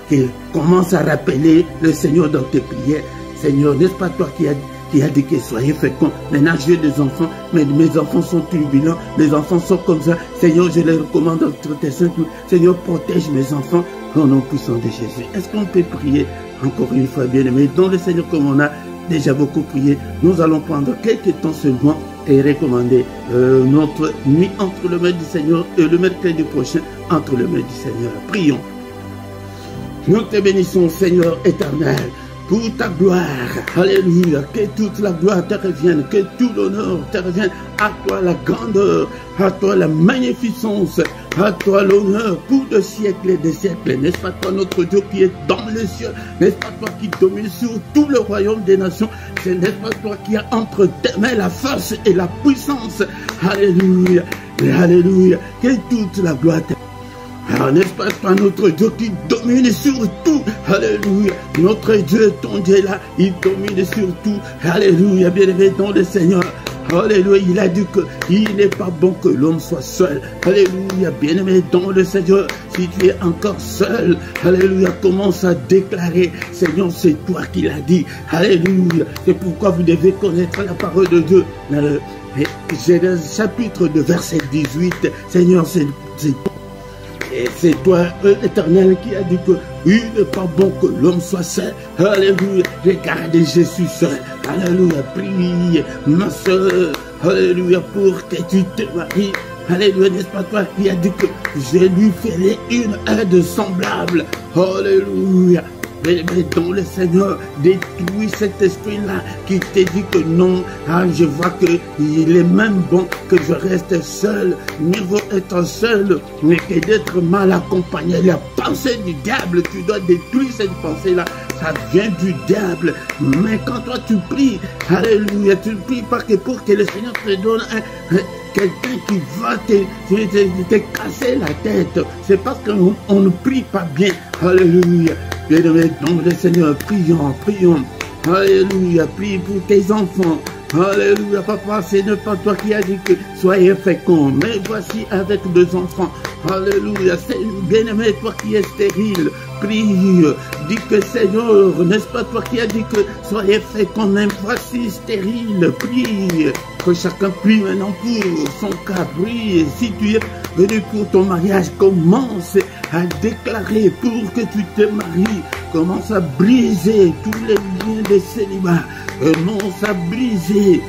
qui commence à rappeler le Seigneur dans tes prières. Seigneur, n'est-ce pas toi qui a dit que soyez féconds? Maintenant, j'ai des enfants, mais mes enfants sont turbulents, mes enfants sont comme ça. Seigneur, je les recommande entre tes saints. Seigneur, protège mes enfants au nom puissant de Jésus. Est-ce qu'on peut prier encore une fois, bien-aimé, dans le Seigneur, comme on a déjà beaucoup prié? Nous allons prendre quelques temps seulement et recommander notre nuit entre les mains du Seigneur et le mercredi prochain entre les mains du Seigneur. Prions. Nous te bénissons, Seigneur éternel, pour ta gloire. Alléluia. Que toute la gloire te revienne, que tout l'honneur te revienne. À toi la grandeur, à toi la magnificence, à toi l'honneur pour des siècles et des siècles. N'est-ce pas toi notre Dieu qui est dans les cieux? N'est-ce pas toi qui domine sur tout le royaume des nations? N'est-ce pas toi qui as entre tes mains la force et la puissance? Alléluia. Alléluia. Que toute la gloire te... Alors n'est-ce pas toi notre Dieu qui domine sur tout? Alléluia. Notre Dieu, ton Dieu là, il domine sur tout. Alléluia. Bien-aimé dans le Seigneur. Alléluia. Il a dit qu'il n'est pas bon que l'homme soit seul. Alléluia. Bien-aimé dans le Seigneur. Si tu es encore seul, alléluia, commence à déclarer, Seigneur, c'est toi qui l'as dit. Alléluia. C'est pourquoi vous devez connaître la parole de Dieu. J'ai le chapitre de verset 18. Seigneur, et c'est toi, l'Éternel, qui a dit que il n'est pas bon que l'homme soit seul. Alléluia. Regardez Jésus seul. Alléluia. Prie, ma soeur. Alléluia. Pour que tu te maries. Alléluia. N'est-ce pas toi qui a dit que je lui ferai une aide semblable. Alléluia. Mais dans le Seigneur, détruis cet esprit-là qui te dit que non. Ah, je vois qu'il est même bon que je reste seul. Mieux vaut être seul, mais que d'être mal accompagné. La pensée du diable, tu dois détruire cette pensée-là. Ça vient du diable. Mais quand toi tu pries, alléluia, tu ne pries pas que pour que le Seigneur te donne quelqu'un qui va te casser la tête. C'est parce qu'on ne prie pas bien. Alléluia. Bien-aimé dans le Seigneur, prions, prions. Alléluia, prie pour tes enfants. Alléluia, papa, ce n'est pas toi qui as dit que soyez féconds, mais voici avec 2 enfants. Alléluia, c'est bien-aimé, toi qui es stérile, prie, dis que Seigneur, n'est-ce pas toi qui as dit que soyez féconds, même voici stérile, prie, que chacun prie maintenant pour son cas, prie, si tu es venu pour ton mariage, commence à déclarer pour que tu te maries, commence à briser tous les liens de célibat, commence à briser,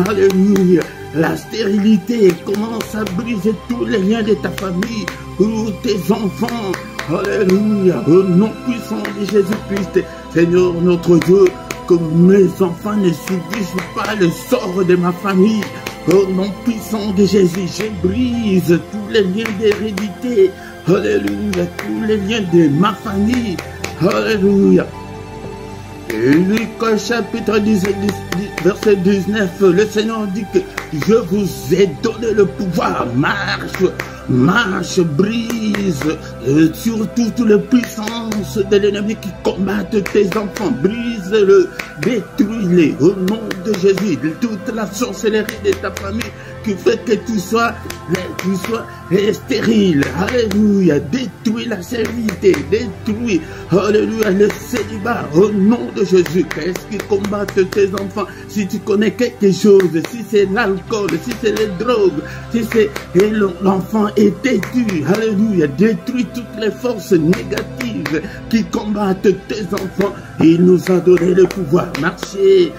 alléluia, la stérilité, commence à briser tous les liens de ta famille, pour tes enfants, alléluia, au nom puissant de Jésus-Christ, Seigneur notre Dieu, que mes enfants ne subissent pas le sort de ma famille, au nom puissant de Jésus, je brise tous les liens d'hérédité, alléluia, tous les liens de ma famille, alléluia. Luc chapitre 10, verset 19, le Seigneur dit que je vous ai donné le pouvoir, marche, brise sur toute la puissance de l'ennemi qui combattent tes enfants, brise-le, détruis-les au nom de Jésus, toute la sorcellerie de ta famille qui fait que tu sois stérile, alléluia, détruis la stérilité, détruis, alléluia, le célibat, au nom de Jésus. Qu'est-ce qui combat tes enfants? Si tu connais quelque chose, si c'est l'alcool, si c'est les drogues, si c'est l'enfant est têtu, alléluia, détruis toutes les forces négatives qui combattent tes enfants. Il nous a donné le pouvoir, marcher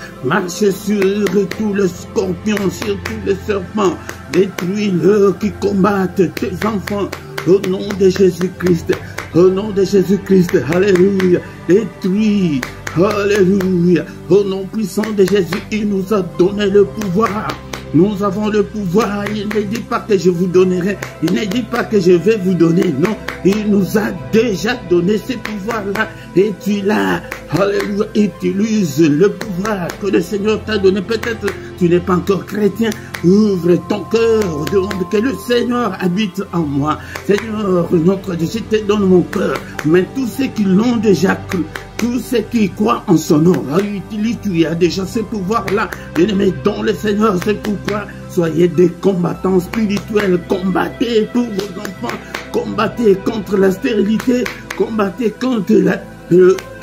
sur tous les scorpions, sur tous les serpents, détruis-le qui combattent tes enfants, au nom de Jésus-Christ, au nom de Jésus-Christ, alléluia, détruis, alléluia, au nom puissant de Jésus, il nous a donné le pouvoir. Nous avons le pouvoir, il ne dit pas que je vous donnerai, il ne dit pas que je vais vous donner, non, il nous a déjà donné ce pouvoir-là, et tu l'as, alléluia, utilise le pouvoir que le Seigneur t'a donné, peut-être tu n'es pas encore chrétien, ouvre ton cœur, demande que le Seigneur habite en moi, Seigneur, notre Dieu, je te donne mon cœur, mais tous ceux qui l'ont déjà cru, tous ceux qui croient en son nom, utilise, tu as déjà ce pouvoir-là, bien-aimé dans le Seigneur, c'est pourquoi soyez des combattants spirituels, combattez pour vos enfants, combattez contre la stérilité, combattez contre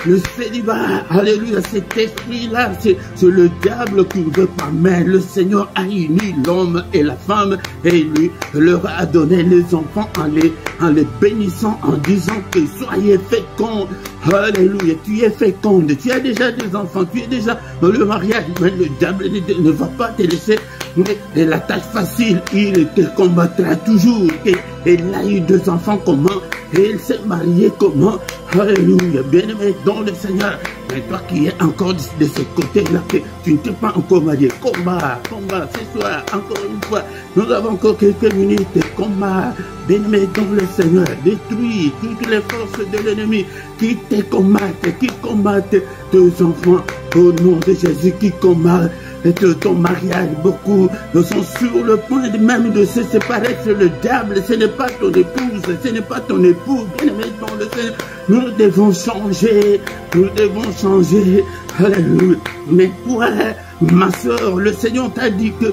le célibat, alléluia, cet esprit-là, c'est le diable qui ne veut pas, mais le Seigneur a uni l'homme et la femme, et lui leur a donné les enfants en les bénissant, en disant que soyez féconds, alléluia, tu es féconde, tu as déjà des enfants, tu es déjà dans le mariage, mais le diable ne va pas te laisser, mais la tâche facile, il te combattra toujours, et il a eu 2 enfants comment, et il s'est marié comment, alléluia, bien-aimé dans le Seigneur, mais toi qui es encore de ce côté-là, que tu ne t'es pas encore marié, combat, ce soir, encore une fois, nous avons encore quelques minutes, combat, bien-aimé dans le Seigneur, détruis toutes les forces de l'ennemi qui te combattent, qui combattent tes enfants, au nom de Jésus, qui combattent ton mariage. Beaucoup sont sur le point même de se séparer. C'est le diable, ce n'est pas ton épouse, ce n'est pas ton époux, bien-aimé dans le Seigneur. Nous devons changer, alléluia. Mais toi, ma soeur, le Seigneur t'a dit que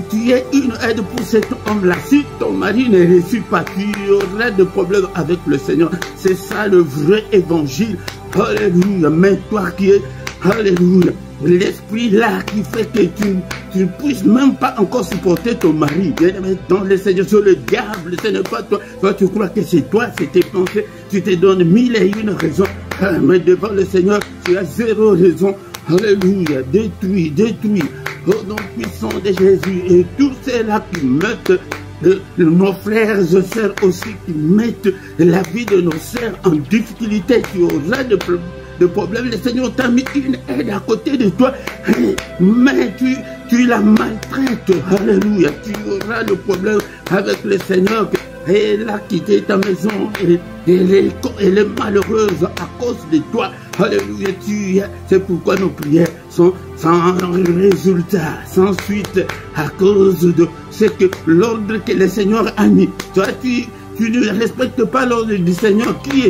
tu es une aide pour cet homme-là. Si ton mari ne réussit pas, tu auras des problèmes avec le Seigneur. C'est ça le vrai évangile. Alléluia. Mais toi qui es, alléluia, l'esprit là qui fait que tu ne puisses même pas encore supporter ton mari. Bien-aimé dans le Seigneur, c'est le diable, ce n'est pas toi. Toi, tu crois que c'est toi, c'est tes pensées. Tu te donnes 1001 raisons. Mais devant le Seigneur, tu as 0 raison. Alléluia, détruit. Au nom puissant de Jésus. Et tous ceux-là qui mettent nos frères et sœurs aussi, qui mettent la vie de nos sœurs en difficulté, tu auras de problème. Le Seigneur t'a mis une aide à côté de toi, mais tu la maltraites. Alléluia, tu auras le problème avec le Seigneur. Elle a quitté ta maison, elle est malheureuse à cause de toi. Alléluia, c'est pourquoi nos prières sont sans résultat, sans suite, à cause de ce que l'ordre que le Seigneur a mis. Toi, tu ne respectes pas l'ordre du Seigneur. Qui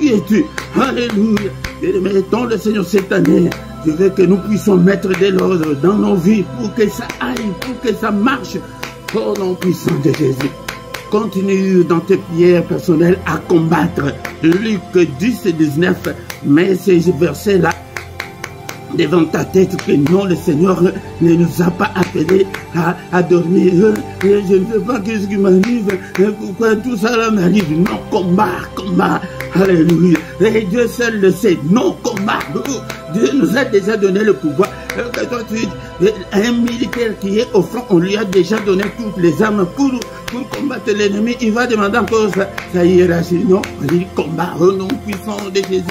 es-tu? Alléluia. Et mettons le Seigneur cette année. Je veux que nous puissions mettre de l'ordre dans nos vies pour que ça aille, pour que ça marche. Au nom puissant de Jésus. Continue dans tes prières personnelles à combattre. Luc 10 et 19. Mais ces versets-là devant ta tête, que non, le Seigneur ne nous a pas appelés à dormir. Je ne sais pas qu'est-ce qui m'arrive, pourquoi tout ça m'arrive. Non, combat. Alléluia. Et Dieu seul le sait. Non, combat. Dieu nous a déjà donné le pouvoir. Un militaire qui est au front, on lui a déjà donné toutes les armes pour combattre l'ennemi. Il va demander encore sa hiérarchie. Non, on dit combat au nom puissant de Jésus.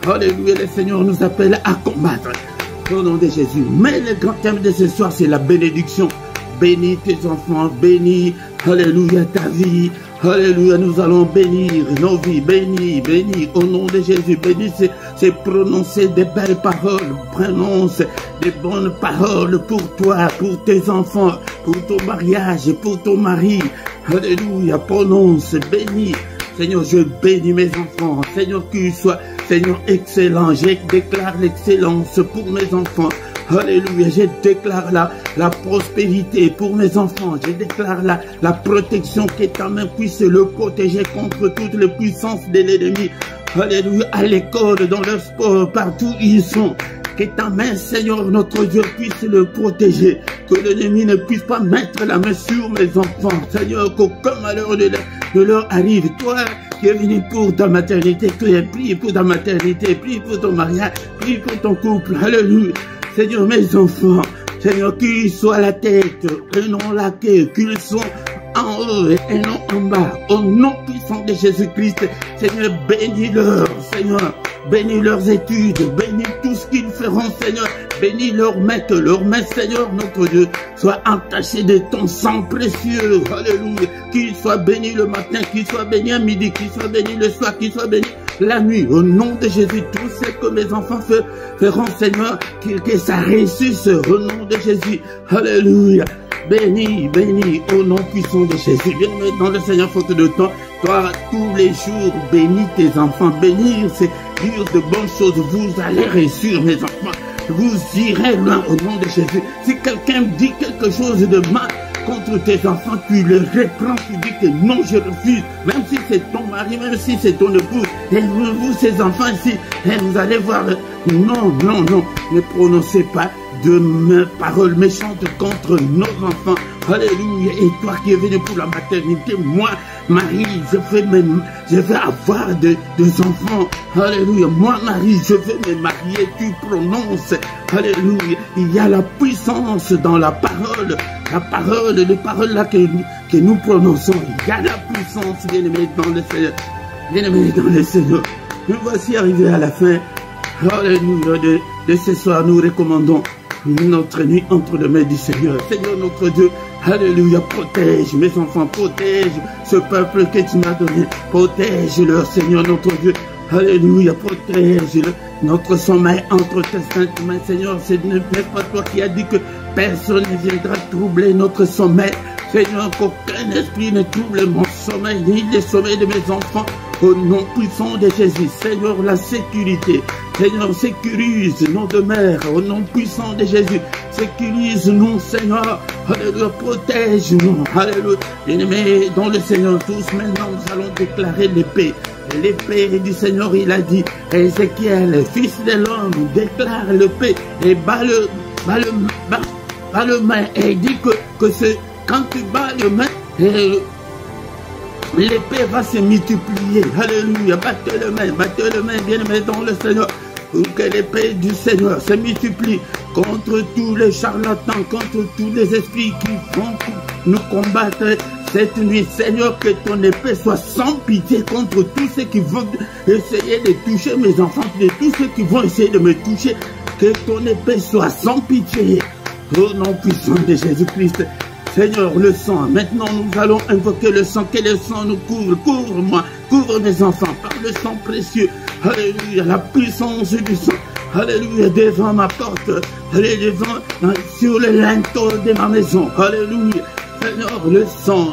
Alléluia, le Seigneur nous appelle à combattre au nom de Jésus. Mais le grand thème de ce soir, c'est la bénédiction. Bénis tes enfants, bénis, alléluia, ta vie. Alléluia, nous allons bénir nos vies, bénis, au nom de Jésus. Bénis, c'est prononcer des belles paroles, prononce des bonnes paroles pour toi, pour tes enfants, pour ton mariage, pour ton mari. Alléluia, prononce, bénis. Seigneur, je bénis mes enfants. Seigneur, qu'il soit, Seigneur, excellent. Je déclare l'excellence pour mes enfants. Alléluia, je déclare la prospérité pour mes enfants. Je déclare la protection, que ta main puisse le protéger contre toutes les puissances de l'ennemi. Alléluia, à l'école, dans leur sport, partout où ils sont. Que ta main, Seigneur, notre Dieu, puisse le protéger. Que l'ennemi ne puisse pas mettre la main sur mes enfants. Seigneur, qu'aucun malheur ne leur arrive. Toi qui es venu pour ta maternité, prie pour ta maternité, prie pour ton mariage, prie pour ton couple. Alléluia. Seigneur, mes enfants, Seigneur, qu'ils soient la tête et non la queue, qu'ils soient en haut et non en bas, au nom puissant de Jésus-Christ. Seigneur, bénis-leur, Seigneur, bénis leurs études, bénis tout ce qu'ils feront, Seigneur, bénis leurs mains, que leurs mains, Seigneur, notre Dieu, soient entachées de ton sang précieux, alléluia, qu'ils soient bénis le matin, qu'ils soient bénis à midi, qu'ils soient bénis le soir, qu'ils soient bénis la nuit, au nom de Jésus, tout ce que mes enfants feront, Seigneur, que ça réussisse, au nom de Jésus, alléluia. Béni, au nom puissant de Jésus. Bien maintenant, le Seigneur, faute de temps, Toi, tous les jours, bénis tes enfants. Bénir, c'est dire de bonnes choses. Vous allez réussir, mes enfants. Vous irez loin au nom de Jésus. Si quelqu'un dit quelque chose de mal contre tes enfants, tu le reprends, tu dis que non, je refuse. Même si c'est ton mari, même si c'est ton épouse, et vous, ces enfants ici, et vous allez voir, non, non, non, ne prononcez pas de paroles méchantes contre nos enfants. Alléluia. Et toi qui es venu pour la maternité, moi, Marie, je vais avoir des enfants. Alléluia. Moi, Marie, je vais me marier. Tu prononces. Alléluia. Il y a la puissance dans la parole. La parole, les paroles là que nous prononçons. Il y a la puissance, bien-aimés, dans le Seigneur. Bien-aimés, dans le Seigneur. Nous voici arrivés à la fin. Alléluia. De ce soir, nous recommandons notre nuit entre les mains du Seigneur. Seigneur notre Dieu, alléluia, protège mes enfants, protège ce peuple que tu m'as donné, protège-leur, Seigneur notre Dieu, alléluia, protège notre sommeil entre tes saintes mains, Seigneur. Ce n'est pas toi qui as dit que personne ne viendra troubler notre sommeil, Seigneur, qu'aucun esprit ne trouble mon sommeil, ni le sommeil de mes enfants, au nom puissant de Jésus. Seigneur, la sécurité, Seigneur, sécurise nos demeures, au nom puissant de Jésus. Sécurise-nous, Seigneur, alléluia, protège-nous, alléluia. Bien-aimés, dans le Seigneur, tous maintenant, nous allons déclarer l'épée. L'épée du Seigneur, il a dit, Ézéchiel, fils de l'homme, déclare l'épée et bat le main. Et il dit que quand tu bats le main, l'épée va se multiplier. Alléluia. Battez le main, bien-aimés dans le Seigneur. Pour que l'épée du Seigneur se multiplie contre tous les charlatans, contre tous les esprits qui vont nous combattre cette nuit. Seigneur, que ton épée soit sans pitié contre tous ceux qui vont essayer de toucher mes enfants, de tous ceux qui vont essayer de me toucher. Que ton épée soit sans pitié. Au nom puissant de Jésus-Christ. Seigneur, le sang, maintenant nous allons invoquer le sang, que le sang nous couvre, couvre-moi, couvre mes enfants par le sang précieux, alléluia, la puissance du sang, alléluia, devant ma porte, alléluia, sur le linteau de ma maison, alléluia, Seigneur, le sang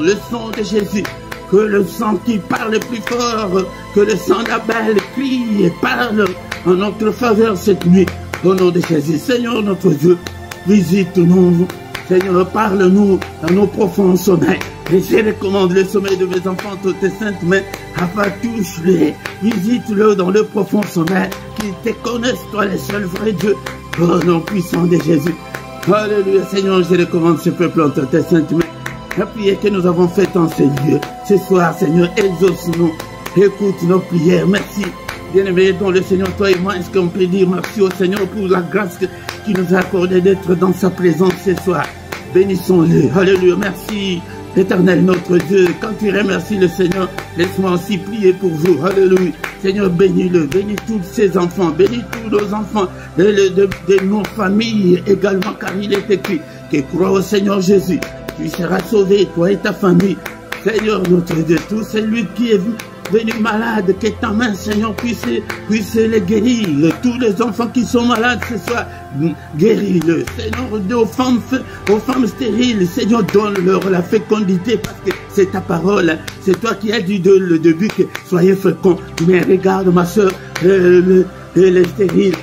de Jésus, que le sang qui parle plus fort, que le sang d'Abel crie et parle en notre faveur cette nuit, au nom de Jésus. Seigneur notre Dieu, visite-nous. Seigneur, parle-nous dans nos profonds sommeils. Et je recommande le sommeil de mes enfants, toutes tes saintes mains, afin touche-les, visite-le dans le profond sommeil, qu'ils te connaissent, toi, le seul vrai Dieu, au nom puissant de Jésus. Alléluia, Seigneur, je recommande ce peuple entre tes saintes mains. La prière que nous avons faite en ces lieux, ce soir, Seigneur, exauce-nous, écoute nos prières, merci. Bien-aimés dans le Seigneur, toi et moi, est-ce qu'on peut dire merci au Seigneur pour la grâce qui nous a accordé d'être dans sa présence ce soir. Bénissons-le. Alléluia. Merci, Éternel notre Dieu. Quand tu remercies le Seigneur, laisse-moi aussi prier pour vous. Alléluia. Seigneur, bénis-le. Bénis tous ses enfants. Bénis tous nos enfants de nos familles également, car il est écrit que crois au Seigneur Jésus. Tu seras sauvé, toi et ta famille. Seigneur notre Dieu, tout celui qui est venu malade, que ta main, Seigneur, puisse les guérir. Tous les enfants qui sont malades ce soir, guéris-le. Seigneur, aux femmes stériles, Seigneur, donne-leur la fécondité, parce que c'est ta parole. C'est toi qui as dit le début que soyez féconds. Mais regarde, ma soeur, les stériles,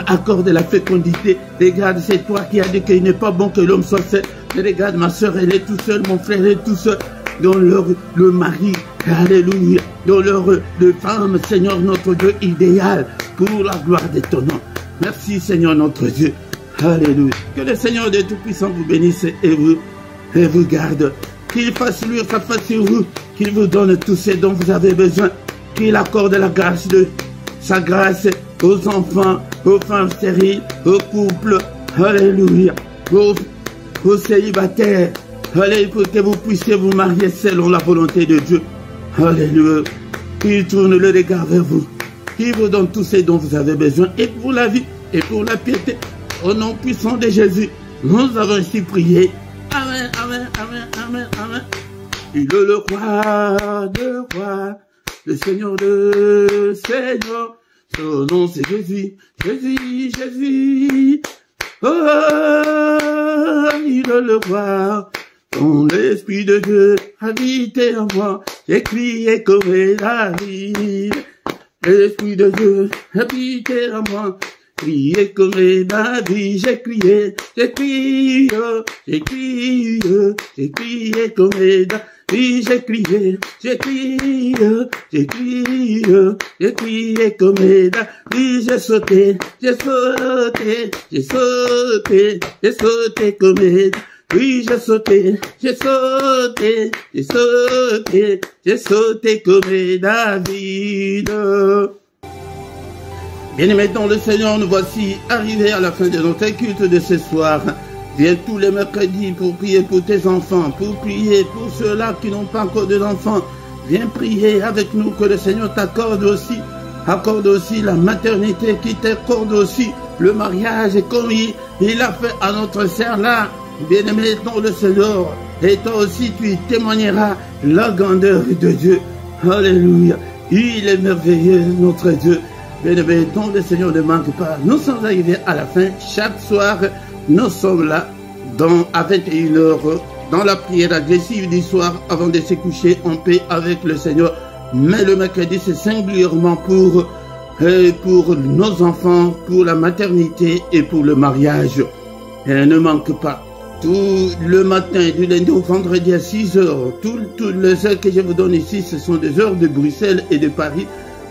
accorde la fécondité. Regarde, c'est toi qui as dit qu'il n'est pas bon que l'homme soit seul. Mais regarde, ma soeur, elle est tout seule, mon frère est tout seul. Dans le mari, alléluia, dans le femme, Seigneur notre Dieu, idéal pour la gloire de ton nom. Merci Seigneur notre Dieu, alléluia. Que le Seigneur de Tout-Puissant vous bénisse et vous garde. Qu'il fasse luire sa face sur vous, qu'il vous donne tout ce dont vous avez besoin, qu'il accorde la grâce de sa grâce aux enfants, aux femmes stériles, aux couples, alléluia, aux célibataires. Allez, pour que vous puissiez vous marier selon la volonté de Dieu. Alléluia. Qu'il tourne le regard vers vous. Qu'il vous donne tout ce dont vous avez besoin. Et pour la vie, et pour la piété. Au nom puissant de Jésus, nous avons ainsi prié. Amen, amen, amen, amen, amen. Il est le roi de roi, le Seigneur de Seigneur. Son nom c'est Jésus, Jésus, Jésus. Oh, il est le roi. Ton l'Esprit de Dieu habite en moi, j'ai crié comme David. L'Esprit de Dieu habité en moi. Crié comme David, j'ai crié comme David, j'ai crié comme David, j'ai sauté comme David. Oui, j'ai sauté comme David. Bien-aimés dans le Seigneur, nous voici arrivés à la fin de notre culte de ce soir. Viens tous les mercredis pour prier pour tes enfants, pour prier pour ceux-là qui n'ont pas encore d'enfants. Viens prier avec nous, que le Seigneur t'accorde aussi. Accorde aussi la maternité, qui t'accorde aussi le mariage, et comme il a fait à notre sœur là. Bien-aimé dans le Seigneur, et toi aussi tu témoigneras la grandeur de Dieu. Alléluia. Il est merveilleux, notre Dieu. Bien-aimé dans le Seigneur, ne manque pas. Nous sommes arrivés à la fin. Chaque soir, nous sommes là à 21 h dans la prière agressive du soir avant de se coucher en paix avec le Seigneur. Mais le mercredi, c'est singulièrement pour nos enfants, pour la maternité et pour le mariage. Et ne manque pas. Tout le matin, du lundi au vendredi à 6 h, toutes les heures que je vous donne ici, ce sont des heures de Bruxelles et de Paris.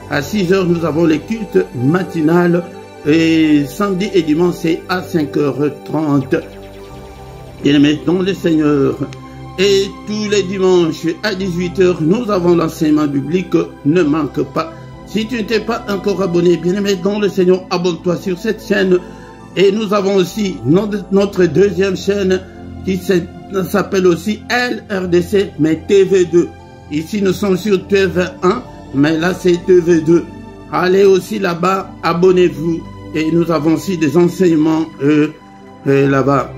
À 6 h, nous avons les cultes matinales, et samedi et dimanche, c'est à 5 h 30. Bien-aimés dans le Seigneur. Et tous les dimanches à 18 h, nous avons l'enseignement biblique. Ne manque pas. Si tu n'es pas encore abonné, bien-aimé dans le Seigneur, abonne-toi sur cette chaîne. Et nous avons aussi notre deuxième chaîne qui s'appelle aussi LRDC, mais TV2. Ici, nous sommes sur TV1, mais là, c'est TV2. Allez aussi là-bas, abonnez-vous. Et nous avons aussi des enseignements là-bas.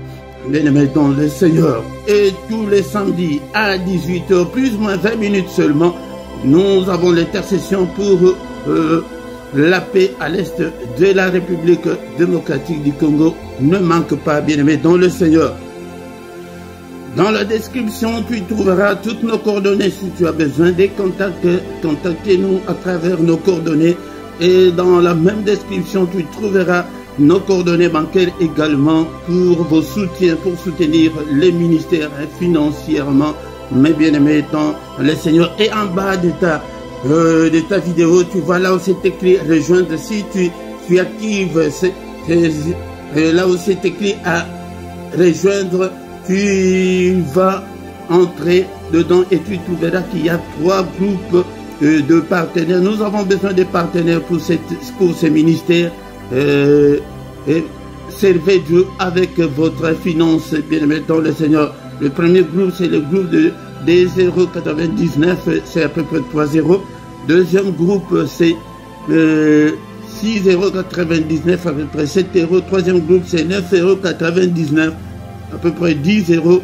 Bien-aimés dans le Seigneur. Et tous les samedis à 18 h, plus ou moins 20 minutes seulement, nous avons l'intercession pour la paix à l'est de la République démocratique du Congo. Ne manque pas, bien-aimés dans le Seigneur. Dans la description, tu trouveras toutes nos coordonnées si tu as besoin des contacts. Contactez-nous à travers nos coordonnées. Et dans la même description, tu trouveras nos coordonnées bancaires également pour vos soutiens, pour soutenir les ministères financièrement. Mais bien-aimés dans le Seigneur. Et en bas de ta vidéo, tu vois là où c'est écrit rejoindre. Si tu actives là où c'est écrit à rejoindre, tu vas entrer dedans et tu trouveras qu'il y a 3 groupes de partenaires. Nous avons besoin de partenaires pour ces ministères. Servez Dieu avec votre finance, bien-aimé dans le Seigneur. Le premier groupe, c'est le groupe de 0,99, c'est à peu près 3 €. Deuxième groupe, c'est 6,99 €, à peu près 7 €. Troisième groupe, c'est 9,99 €, à peu près 10 €.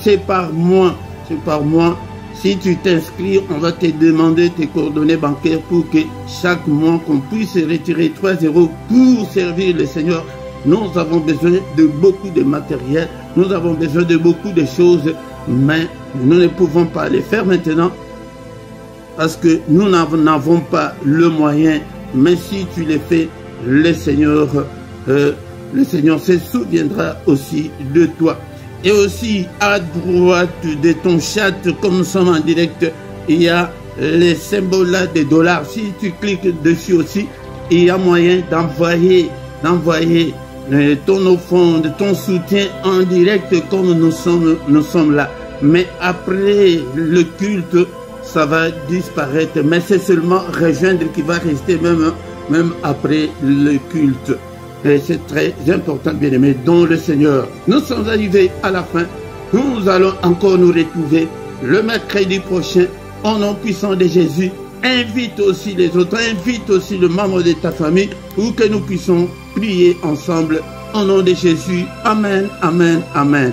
C'est par mois. C'est par mois. Si tu t'inscris, on va te demander tes coordonnées bancaires pour que chaque mois, qu'on puisse retirer 3 € pour servir le Seigneur. Nous avons besoin de beaucoup de matériel. Nous avons besoin de beaucoup de choses. Mais nous ne pouvons pas les faire maintenant parce que nous n'avons pas le moyen. Mais si tu les fais, le Seigneur se souviendra aussi de toi. Et aussi à droite de ton chat, comme nous sommes en direct, il y a les symboles là des $. Si tu cliques dessus aussi, il y a moyen d'envoyer ton offrande, ton soutien en direct comme nous sommes là. Mais après le culte, ça va disparaître. Mais c'est seulement rejoindre qui va rester même après le culte. Et c'est très important, bien-aimés, dans le Seigneur. Nous sommes arrivés à la fin. Nous allons encore nous retrouver le mercredi prochain au nom puissant de Jésus. Invite aussi les autres, invite aussi le membre de ta famille pour que nous puissions prier ensemble au nom de Jésus. Amen, amen, amen.